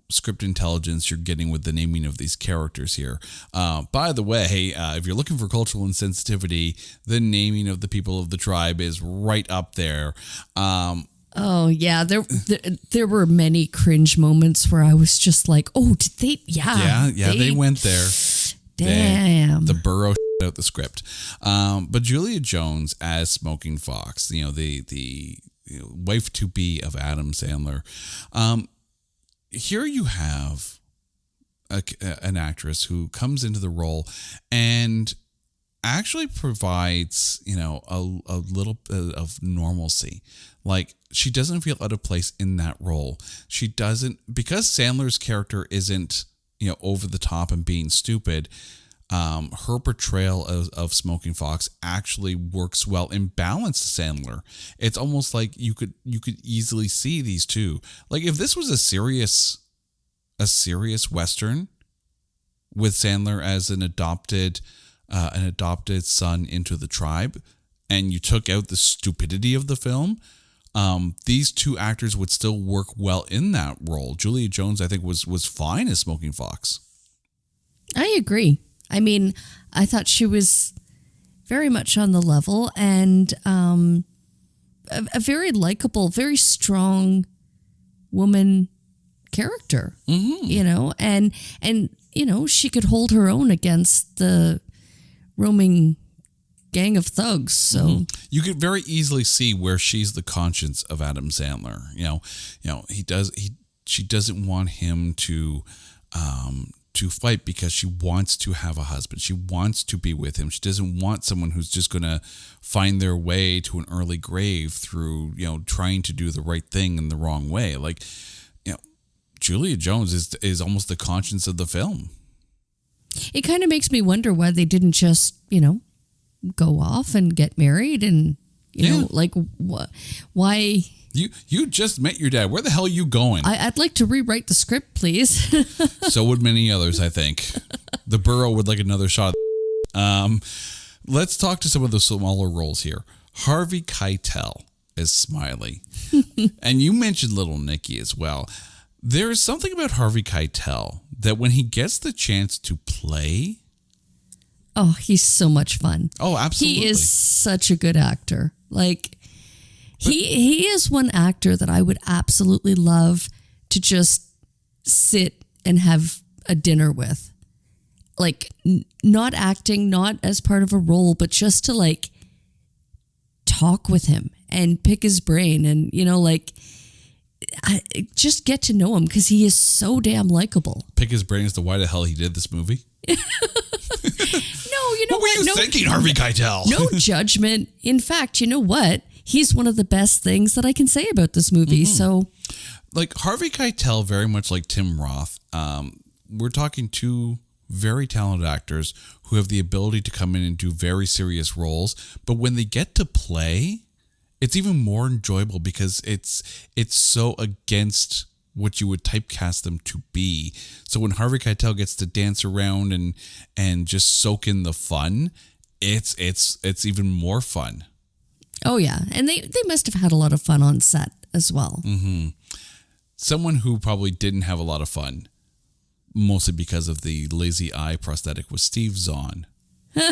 C: script intelligence you're getting with the naming of these characters here. By the way, if you're looking for cultural insensitivity, the naming of the people of the tribe is right up there.
B: Oh yeah, there were many cringe moments where I was just like, oh, did they? Yeah,
C: they went there.
B: Damn,
C: the burrow out the script. But Julia Jones as Smoking Fox, the wife to be of Adam Sandler. Here you have an actress who comes into the role and actually provides, a little bit of normalcy. Like, she doesn't feel out of place in that role. She doesn't, because Sandler's character isn't, over the top and being stupid. Her portrayal of Smoking Fox actually works well and balanced Sandler. It's almost like you could easily see these two. Like, if this was a serious Western with Sandler as an adopted son into the tribe, and you took out the stupidity of the film, these two actors would still work well in that role. Julia Jones, I think, was fine as Smoking Fox.
B: I agree. I mean, I thought she was very much on the level, and a very likable, very strong woman character. Mm-hmm. And she could hold her own against the roaming gang of thugs. So
C: you could very easily see where she's the conscience of Adam Sandler. She doesn't want him to fight because she wants to have a husband. She wants to be with him. She doesn't want someone who's just going to find their way to an early grave through, trying to do the right thing in the wrong way. Like, Julia Jones is almost the conscience of the film.
B: It kind of makes me wonder why they didn't just, go off and get married and, why...
C: You just met your dad. Where the hell are you going?
B: I'd like to rewrite the script, please.
C: So would many others, I think. The Burrow would like another shot. Let's talk to some of the smaller roles here. Harvey Keitel as Smiley. And you mentioned Little Nicky as well. There is something about Harvey Keitel that when he gets the chance to play...
B: Oh, he's so much fun.
C: Oh, absolutely.
B: He is such a good actor. Like... He is one actor that I would absolutely love to just sit and have a dinner with. Like, not acting, not as part of a role, but just to, talk with him and pick his brain and, just get to know him because he is so damn likable.
C: Pick his brain as to why the hell he did this movie?
B: No,
C: what were you thinking, Harvey Keitel?
B: No judgment. In fact, you know what? He's one of the best things that I can say about this movie.
C: Mm-hmm.
B: So,
C: Harvey Keitel, very much like Tim Roth, we're talking two very talented actors who have the ability to come in and do very serious roles. But when they get to play, it's even more enjoyable because it's so against what you would typecast them to be. So when Harvey Keitel gets to dance around and just soak in the fun, it's even more fun.
B: Oh, yeah. And they must have had a lot of fun on set as well.
C: Mm-hmm. Someone who probably didn't have a lot of fun, mostly because of the lazy eye prosthetic, was Steve Zahn. I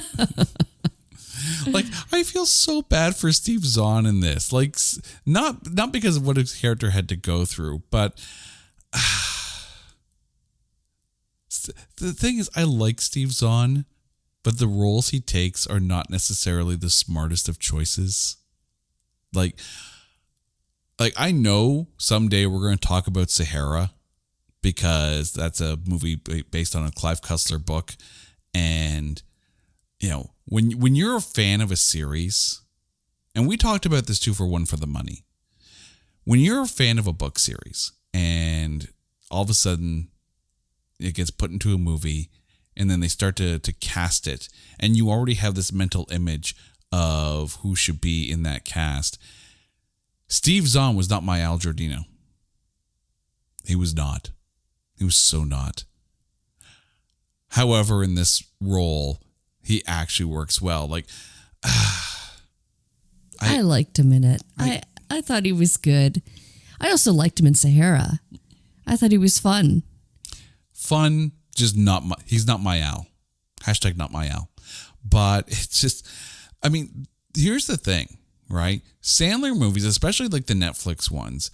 C: feel so bad for Steve Zahn in this. Not because of what his character had to go through, but the thing is, I like Steve Zahn, but the roles he takes are not necessarily the smartest of choices. I know someday we're going to talk about Sahara because that's a movie based on a Clive Cussler book. And, when you're a fan of a series, and we talked about this too for One for the Money, when you're a fan of a book series and all of a sudden it gets put into a movie and then they start to cast it, and you already have this mental image of who should be in that cast. Steve Zahn was not my Al Giordino. He was not. He was so not. However, in this role, he actually works well.
B: I liked him in it. I thought he was good. I also liked him in Sahara. I thought he was fun.
C: Fun. Just he's not my Al. # not my Al. But it's just, here's the thing, right? Sandler movies, especially the Netflix ones,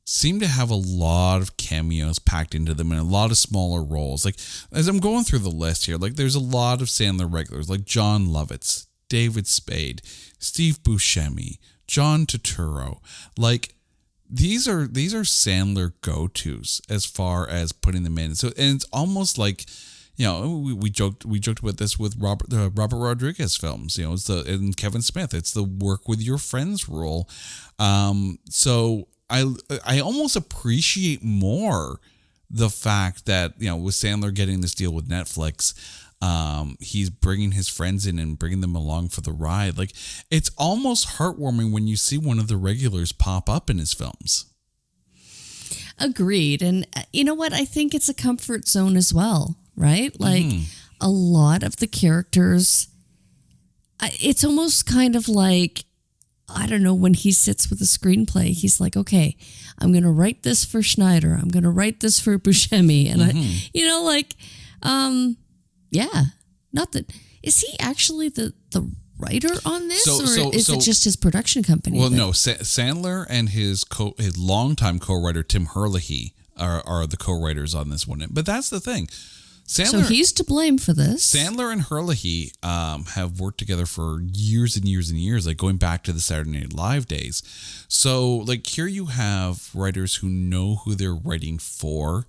C: seem to have a lot of cameos packed into them and a lot of smaller roles. As I'm going through the list here, there's a lot of Sandler regulars, like John Lovitz, David Spade, Steve Buscemi, John Turturro. These are Sandler go-tos as far as putting them in. So, and it's almost like, we joked about this with Robert Rodriguez films. And Kevin Smith. It's the work with your friends rule. So I almost appreciate more the fact that with Sandler getting this deal with Netflix, he's bringing his friends in and bringing them along for the ride. It's almost heartwarming when you see one of the regulars pop up in his films.
B: Agreed. And you know what? I think it's a comfort zone as well, right? A lot of the characters, it's almost kind of I don't know, when he sits with a screenplay, he's like, okay, I'm going to write this for Schneider. I'm going to write this for Buscemi. And yeah, not that. Is he actually the writer on this, or is it just his production company?
C: Well, no, Sandler and his longtime co-writer Tim Herlihy are the co-writers on this one. But that's the thing.
B: So he's to blame for this.
C: Sandler and Herlihy have worked together for years and years and years, like going back to the Saturday Night Live days. So, like, here you have writers who know who they're writing for.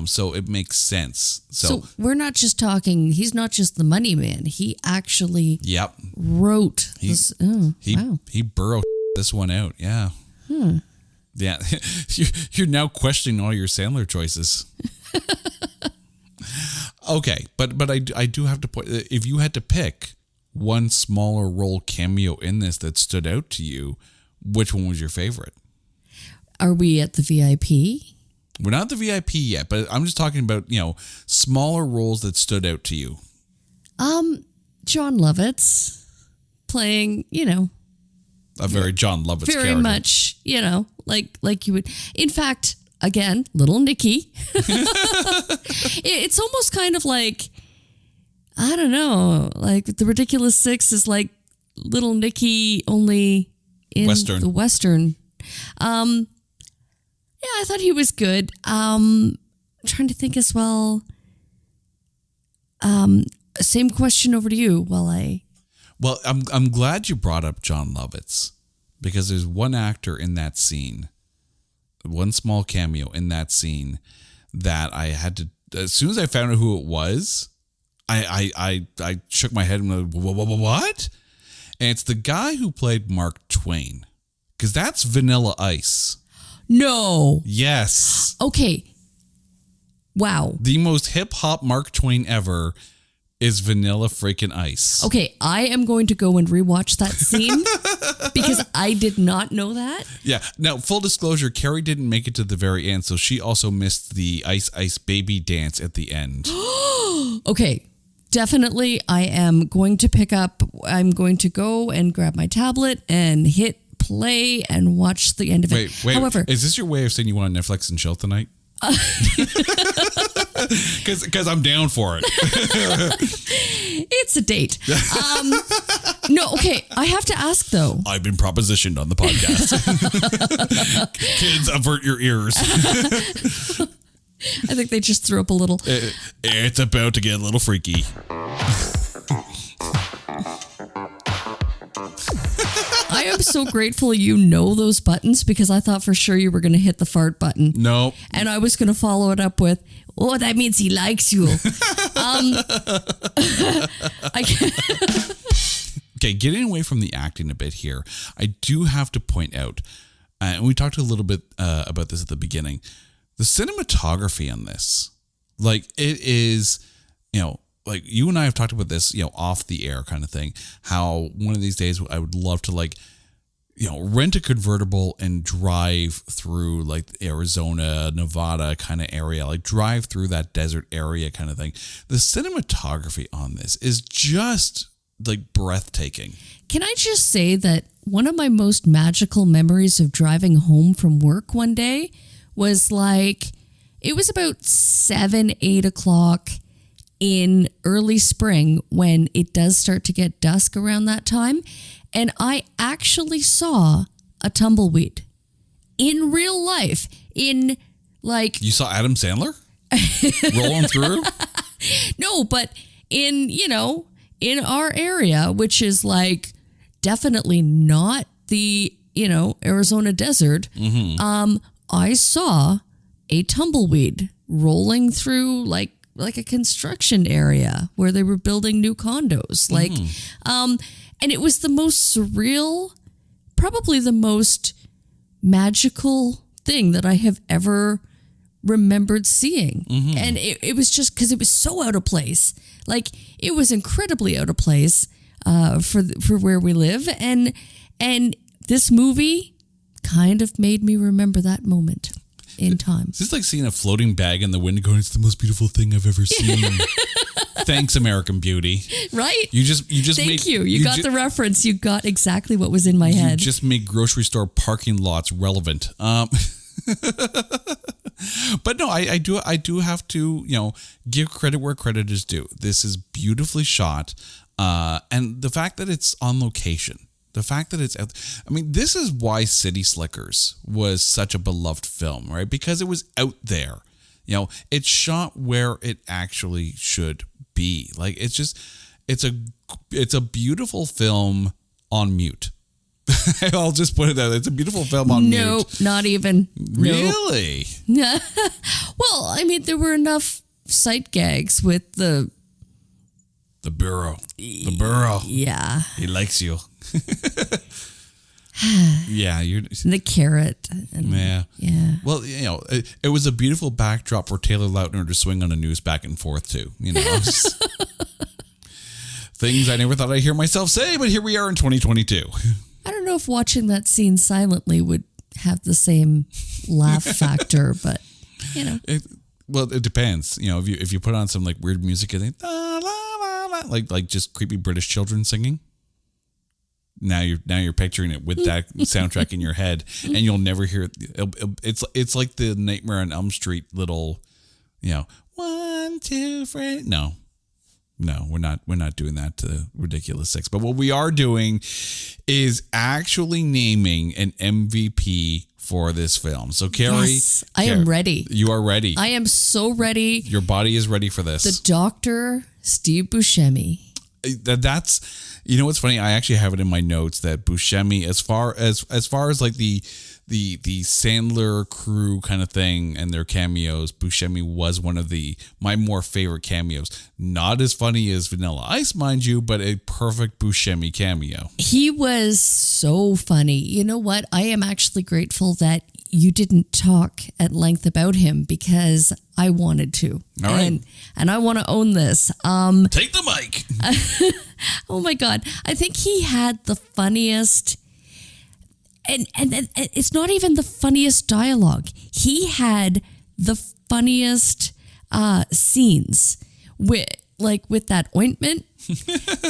C: So it makes sense. So
B: we're not just talking, he's not just the money man. He actually wrote this. Wow.
C: He burrowed this one out. Yeah. Yeah. You're now questioning all your Sandler choices. Okay, but I do have to point, if you had to pick one smaller role cameo in this that stood out to you, which one was your favorite?
B: Are we at the VIP?
C: We're not at the VIP yet, but I'm just talking about, smaller roles that stood out to you.
B: John Lovitz playing,
C: a very John Lovitz
B: very
C: character.
B: much, like you would. In fact, again, Little Nicky. It's almost kind of like, I don't know, like The Ridiculous Six is like Little Nicky only in
C: Western.
B: the Western. Yeah, I thought he was good. I'm trying to think as well. Same question over to you
C: Well, I'm glad you brought up John Lovitz, because there's one actor in that scene, one small cameo in that scene that I had to, as soon as I found out who it was, I shook my head and went, what? And it's the guy who played Mark Twain, because that's Vanilla Ice.
B: No.
C: Yes.
B: Okay. Wow.
C: The most hip hop Mark Twain ever is Vanilla freaking Ice.
B: Okay, I am going to go and rewatch that scene because I did not know that.
C: Yeah. Now, full disclosure, Carrie didn't make it to the very end, so she also missed the Ice Ice Baby dance at the end.
B: Okay, definitely I'm going to go and grab my tablet and hit play and watch the end of it.
C: Wait.
B: However,
C: is this your way of saying you want to Netflix and chill tonight? Because I'm down for it.
B: It's a date. No, okay. I have to ask though.
C: I've been propositioned on the podcast. Kids, avert your ears.
B: I think they just threw up a little.
C: It's about to get a little freaky.
B: I am so grateful you know those buttons because I thought for sure you were going to hit the fart button.
C: No.
B: And I was going to follow it up with, oh, that means he likes you.
C: Okay, getting away from the acting a bit here, I do have to point out, and we talked a little bit about this at the beginning, the cinematography on this, like it is, like you and I have talked about this, off the air kind of thing, how one of these days I would love to rent a convertible and drive through like Arizona, Nevada kind of area, like drive through that desert area kind of thing. The cinematography on this is just like breathtaking.
B: Can I just say that one of my most magical memories of driving home from work one day was it was about 7-8 o'clock in early spring when it does start to get dusk around that time. And I actually saw a tumbleweed in real life You saw Adam Sandler
C: rolling through?
B: No, but in our area, which is definitely not the, Arizona desert, I saw a tumbleweed rolling through like a construction area where they were building new condos. And it was the most surreal, probably the most magical thing that I have ever remembered seeing. And it was just because it was so out of place. It was incredibly out of place for where we live. And this movie kind of made me remember that moment in time.
C: It's just like seeing a floating bag in the wind going, it's the most beautiful thing I've ever seen. Thanks, American Beauty.
B: Right?
C: You just
B: Thank you. You got the reference. You got exactly what was in my head.
C: You just make grocery store parking lots relevant. But no, I do have to, give credit where credit is due. This is beautifully shot. And the fact that it's on location, the fact that it's, this is why City Slickers was such a beloved film, right? Because it was out there. You know, it's shot where it actually should be. Like, it's a beautiful film on mute. I'll just put it out. It's a beautiful film on mute.
B: No, not even.
C: Really?
B: Nope. Well, I mean, there were enough sight gags with the
C: Burrow. The Burrow.
B: Yeah.
C: He likes you. Yeah,
B: the carrot. And,
C: yeah.
B: Yeah.
C: Well, you know, it was a beautiful backdrop for Taylor Lautner to swing on a noose back and forth to. You know, things I never thought I'd hear myself say, but here we are in 2022.
B: I don't know if watching that scene silently would have the same laugh factor, but you know.
C: It depends. You know, if you put on some like weird music and la, la, la, like just creepy British children singing. Now you're picturing it with that soundtrack in your head, and you'll never hear it. It's like the Nightmare on Elm Street little, you know, 1, 2, 3. No, we're not doing that to Ridiculous 6. But what we are doing is actually naming an MVP for this film. So Carrie,
B: yes, I am ready.
C: You are ready.
B: I am so ready.
C: Your body is ready for this.
B: The Dr. Steve Buscemi.
C: That's, you know what's funny? I actually have it in my notes that Buscemi, as far as like the Sandler crew kind of thing and their cameos, Buscemi was one of my more favorite cameos. Not as funny as Vanilla Ice, mind you, but a perfect Buscemi cameo. He
B: was so funny. You know what? I am actually grateful that you didn't talk at length about him because I wanted to.
C: All right.
B: And I want to own this.
C: Take the mic.
B: Oh my God. I think he had the funniest, and it's not even the funniest dialogue. He had the funniest scenes with that ointment.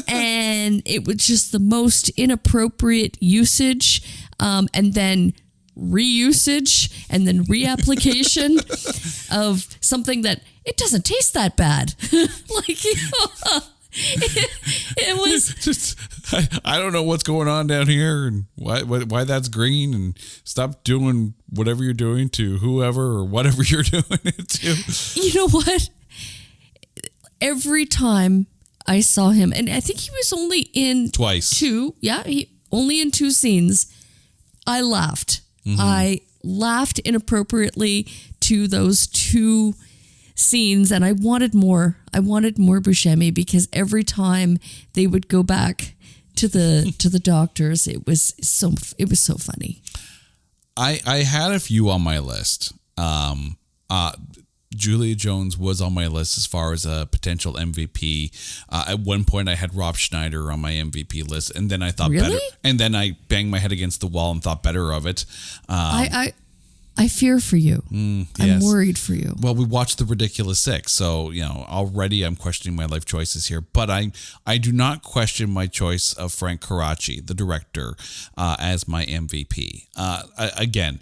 B: And it was just the most inappropriate usage. And then reusage and then reapplication of something that it doesn't taste that bad. Like, you know, it was
C: just, I don't know what's going on down here and why that's green, and stop doing whatever you're doing to whoever or whatever you're doing it to.
B: You know what? Every time I saw him, and I think he was only in
C: twice.
B: 2. Yeah, only in 2 scenes. I laughed. Mm-hmm. I laughed inappropriately to those 2 scenes, and I wanted more. I wanted more Buscemi because every time they would go back to the doctors, it was so funny.
C: I had a few on my list. Julia Jones was on my list as far as a potential MVP. At one point, I had Rob Schneider on my MVP list, and then I thought better. And then I banged my head against the wall and thought better of it.
B: I fear for you.
C: Yes.
B: I'm worried for you.
C: Well, we watched The Ridiculous 6, so you know already I'm questioning my life choices here. But I do not question my choice of Frank Carracci, the director, as my MVP. Again,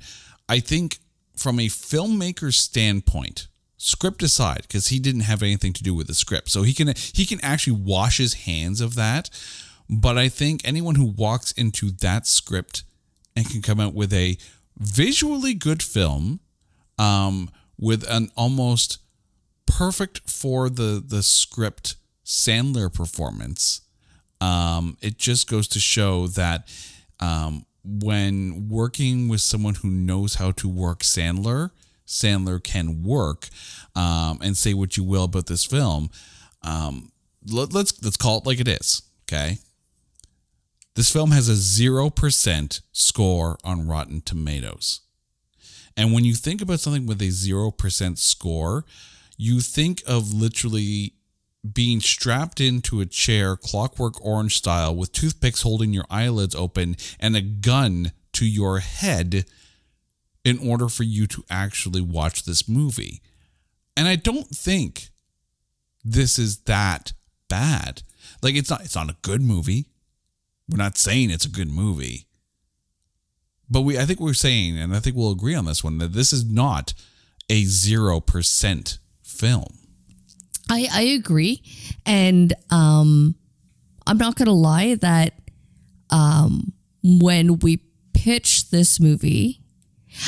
C: I think from a filmmaker's standpoint, script aside, because he didn't have anything to do with the script, so he can actually wash his hands of that. But I think anyone who walks into that script and can come out with a visually good film, with an almost perfect for the script Sandler performance, it just goes to show that when working with someone who knows how to work Sandler can work, and say what you will about this film. Let's call it like it is. Okay. This film has a 0% score on Rotten Tomatoes. And when you think about something with a 0% score, you think of literally being strapped into a chair, Clockwork Orange style, with toothpicks holding your eyelids open and a gun to your head in order for you to actually watch this movie. And I don't think this is that bad. Like, it's not a good movie. We're not saying it's a good movie. But I think we're saying, and I think we'll agree on this one, that this is not a 0% film.
B: I agree. And I'm not going to lie that when we pitched this movie,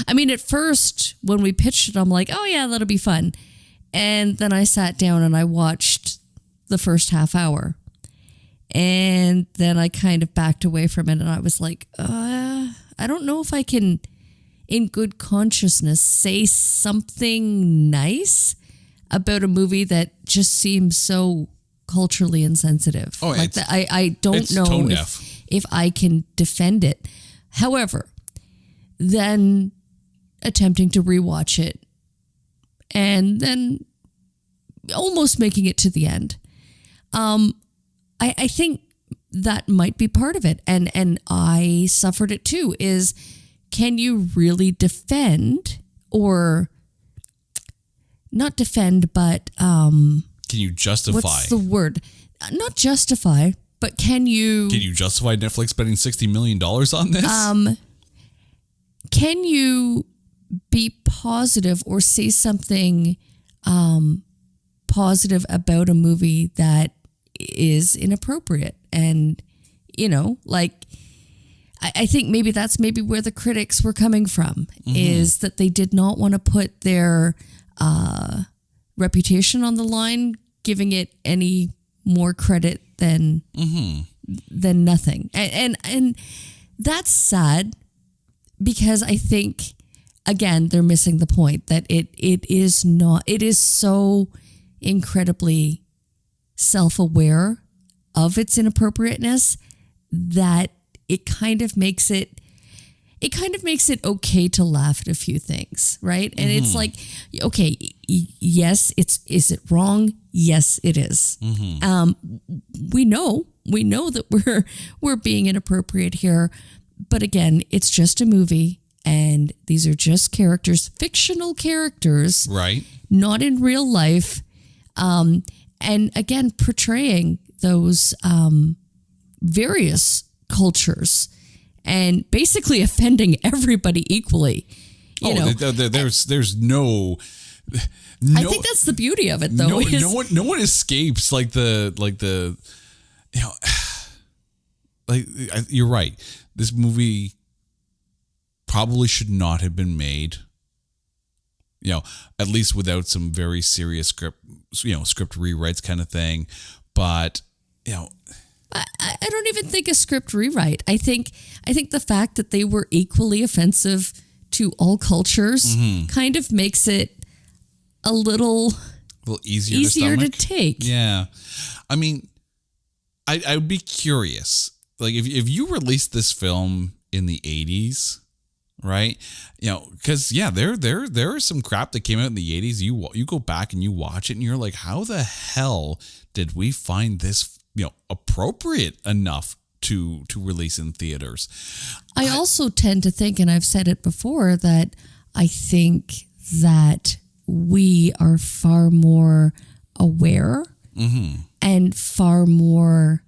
B: I mean, at first, when we pitched it, I'm like, oh yeah, that'll be fun. And then I sat down and I watched the first half hour. And then I kind of backed away from it and I was like, I don't know if I can, in good consciousness, say something nice about a movie that just seems so culturally insensitive.
C: Oh,
B: like that, I don't know if I can defend it. However, then attempting to rewatch it and then almost making it to the end. I think that might be part of it. And I suffered it too, is can you really defend or not defend, but
C: can you justify?
B: What's the word? Not justify, but can you
C: justify Netflix spending $60 million on this?
B: Can you be positive or say something positive about a movie that is inappropriate? And, like, I think maybe that's where the critics were coming from, is that they did not want to put their reputation on the line, giving it any more credit than nothing. And that's sad, because I think, again, they're missing the point that it is so incredibly self-aware of its inappropriateness that it kind of makes it okay to laugh at a few things, right? And it's like, okay, yes, is it wrong? Yes, it is. We know that we're being inappropriate here, but again, it's just a movie, and these are just characters, fictional characters,
C: right? Not
B: in real life, and again, portraying those various cultures and basically offending everybody equally.
C: There's no.
B: I think that's the beauty of it, though.
C: No one escapes you're right. This movie probably should not have been made. At least without some very serious script rewrites kind of thing. But
B: I don't even think a script rewrite. I think the fact that they were equally offensive to all cultures kind of makes it a little easier to take.
C: Yeah. I mean, I would be curious. Like, if you released this film in the 80s, right? Because there is some crap that came out in the 80s. You go back and you watch it and you're like, how the hell did we find this appropriate enough to release in theaters?
B: I also tend to think, and I've said it before, that I think that we are far more aware and far more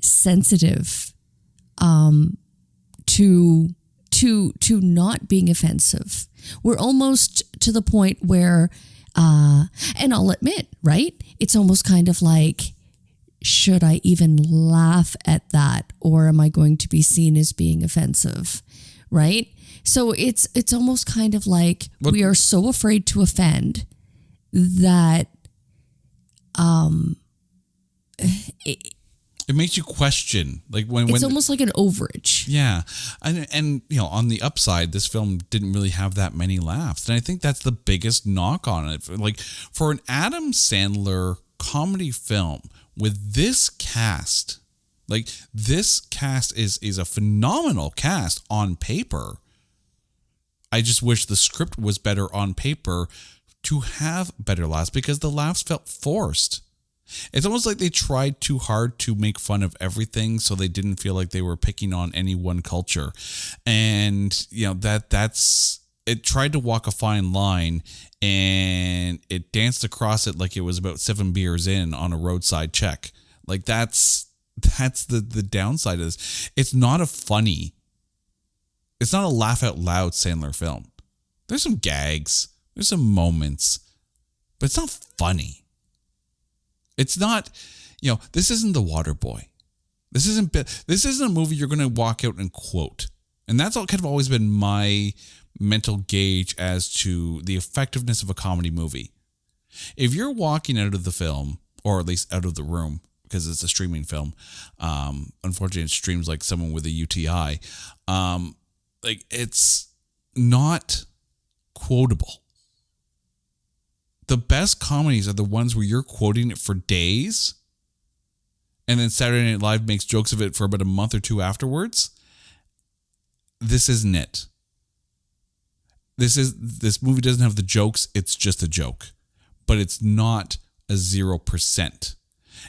B: sensitive to not being offensive. We're almost to the point where, and I'll admit, right? It's almost kind of like, should I even laugh at that, or am I going to be seen as being offensive, right? So it's almost kind of like we are so afraid to offend that
C: it makes you question, like when
B: it's almost like an overage.
C: Yeah, and on the upside, this film didn't really have that many laughs, and I think that's the biggest knock on it. Like, for an Adam Sandler comedy film with this cast, like, this cast is a phenomenal cast on paper. I just wish the script was better on paper to have better laughs, because the laughs felt forced. It's almost like they tried too hard to make fun of everything, so they didn't feel like they were picking on any one culture. And, that's it tried to walk a fine line, and it danced across it like it was about 7 beers in on a roadside check. Like, that's the downside of this. It's not a laugh out loud Sandler film. There's some gags, there's some moments, but it's not funny. It's not, this isn't The Waterboy. This isn't a movie you're going to walk out and quote. And that's all kind of always been my mental gauge as to the effectiveness of a comedy movie. If you're walking out of the film, or at least out of the room, because it's a streaming film, unfortunately it streams like someone with a UTI, like it's not quotable. The best comedies are the ones where you're quoting it for days, and then Saturday Night Live makes jokes of it for about a month or two afterwards. This isn't it. This movie doesn't have the jokes. It's just a joke, but it's not a 0%.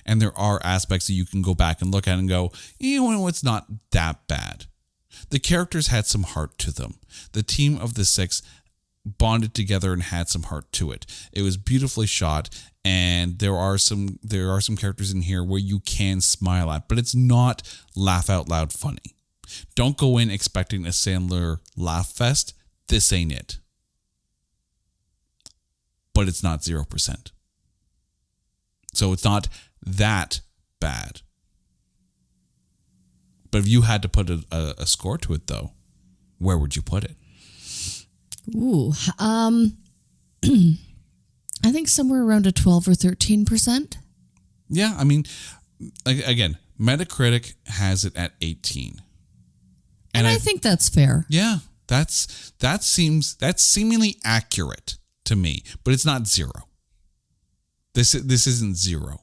C: And there are aspects that you can go back and look at and go, you know, it's not that bad. The characters had some heart to them. The team of the six bonded together and had some heart to it. It was beautifully shot, and there are some characters in here where you can smile at, but it's not laugh out loud funny. Don't go in expecting a Sandler laugh fest. This ain't it. But it's not 0%. So it's not that bad. But if you had to put a score to it, though, where would you put it?
B: Ooh, I think somewhere around a 12 or 13%.
C: Yeah, I mean, again, Metacritic has it at 18.
B: And I think that's fair.
C: Yeah, that's seemingly accurate to me, but it's not 0. This isn't 0.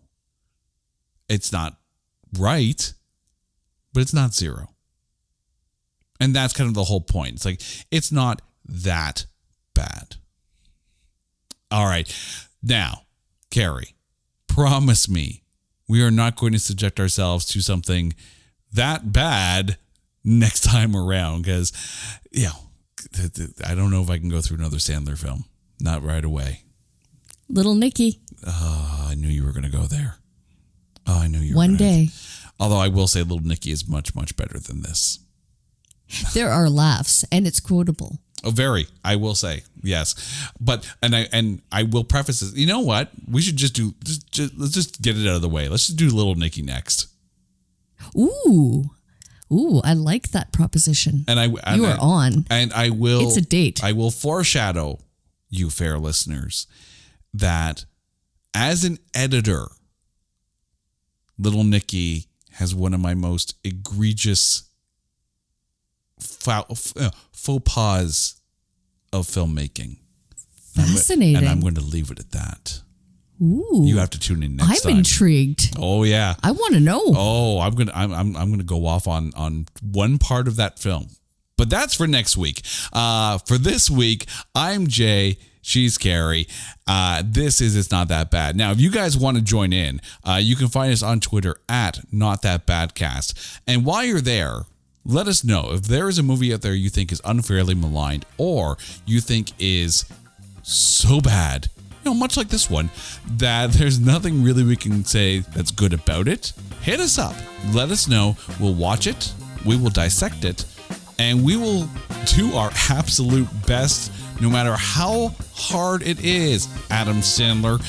C: It's not right, but it's not 0. And that's kind of the whole point. It's like, it's not that bad. All right. Now, Carrie, promise me we are not going to subject ourselves to something that bad next time around, because, you know, I don't know if I can go through another Sandler film. Not right away.
B: Little Nicky.
C: Oh, I knew you were going to go there. Oh, I knew you were
B: One day.
C: Although I will say Little Nicky is much, much better than this.
B: There are laughs, and it's quotable.
C: Oh, very. I will say, yes. But, and I will preface this. You know what? We should let's just get it out of the way. Let's just do Little Nicky next.
B: Ooh, I like that proposition. And you are on.
C: And I will.
B: It's a date.
C: I will foreshadow you, fair listeners, that as an editor, Little Nicky has one of my most egregious faux pas of filmmaking.
B: Fascinating.
C: And I'm going to leave it at that.
B: Ooh.
C: You have to tune in next time.
B: I'm intrigued.
C: Oh yeah.
B: I want to know.
C: Oh, I'm gonna go off on one part of that film. But that's for next week. For this week, I'm Jay. She's Carrie. This is It's Not That Bad. Now, if you guys want to join in, you can find us on Twitter at NotThatBadcast. And while you're there, let us know if there is a movie out there you think is unfairly maligned, or you think is so bad, you know, much like this one, that there's nothing really we can say that's good about it. Hit us up. Let us know. We'll watch it. We will dissect it. And we will do our absolute best, no matter how hard it is, Adam Sandler,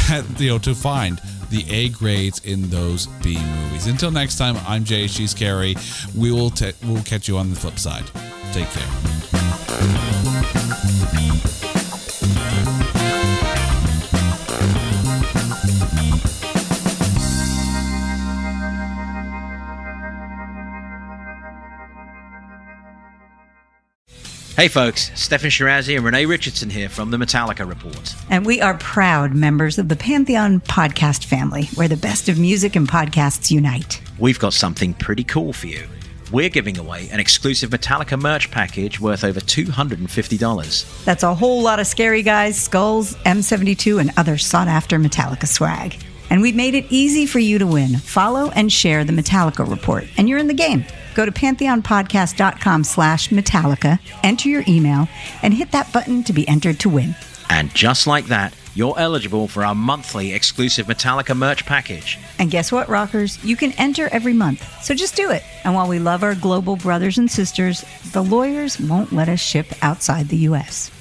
C: that, you know, to find the A grades in those B movies. Until next time, I'm Jay, she's Carrie. We'll catch you on the flip side. Take care.
D: Hey folks, Stefan Shirazi and Renee Richardson here from the Metallica Report.
E: And we are proud members of the Pantheon podcast family, where the best of music and podcasts unite.
D: We've got something pretty cool for you. We're giving away an exclusive Metallica merch package worth over $250.
E: That's a whole lot of Scary Guys, Skulls, M72, and other sought-after Metallica swag. And we've made it easy for you to win. Follow and share the Metallica Report, and you're in the game. Go to pantheonpodcast.com/Metallica, enter your email, and hit that button to be entered to win.
D: And just like that, you're eligible for our monthly exclusive Metallica merch package.
E: And guess what, rockers? You can enter every month, so just do it. And while we love our global brothers and sisters, the lawyers won't let us ship outside the U.S.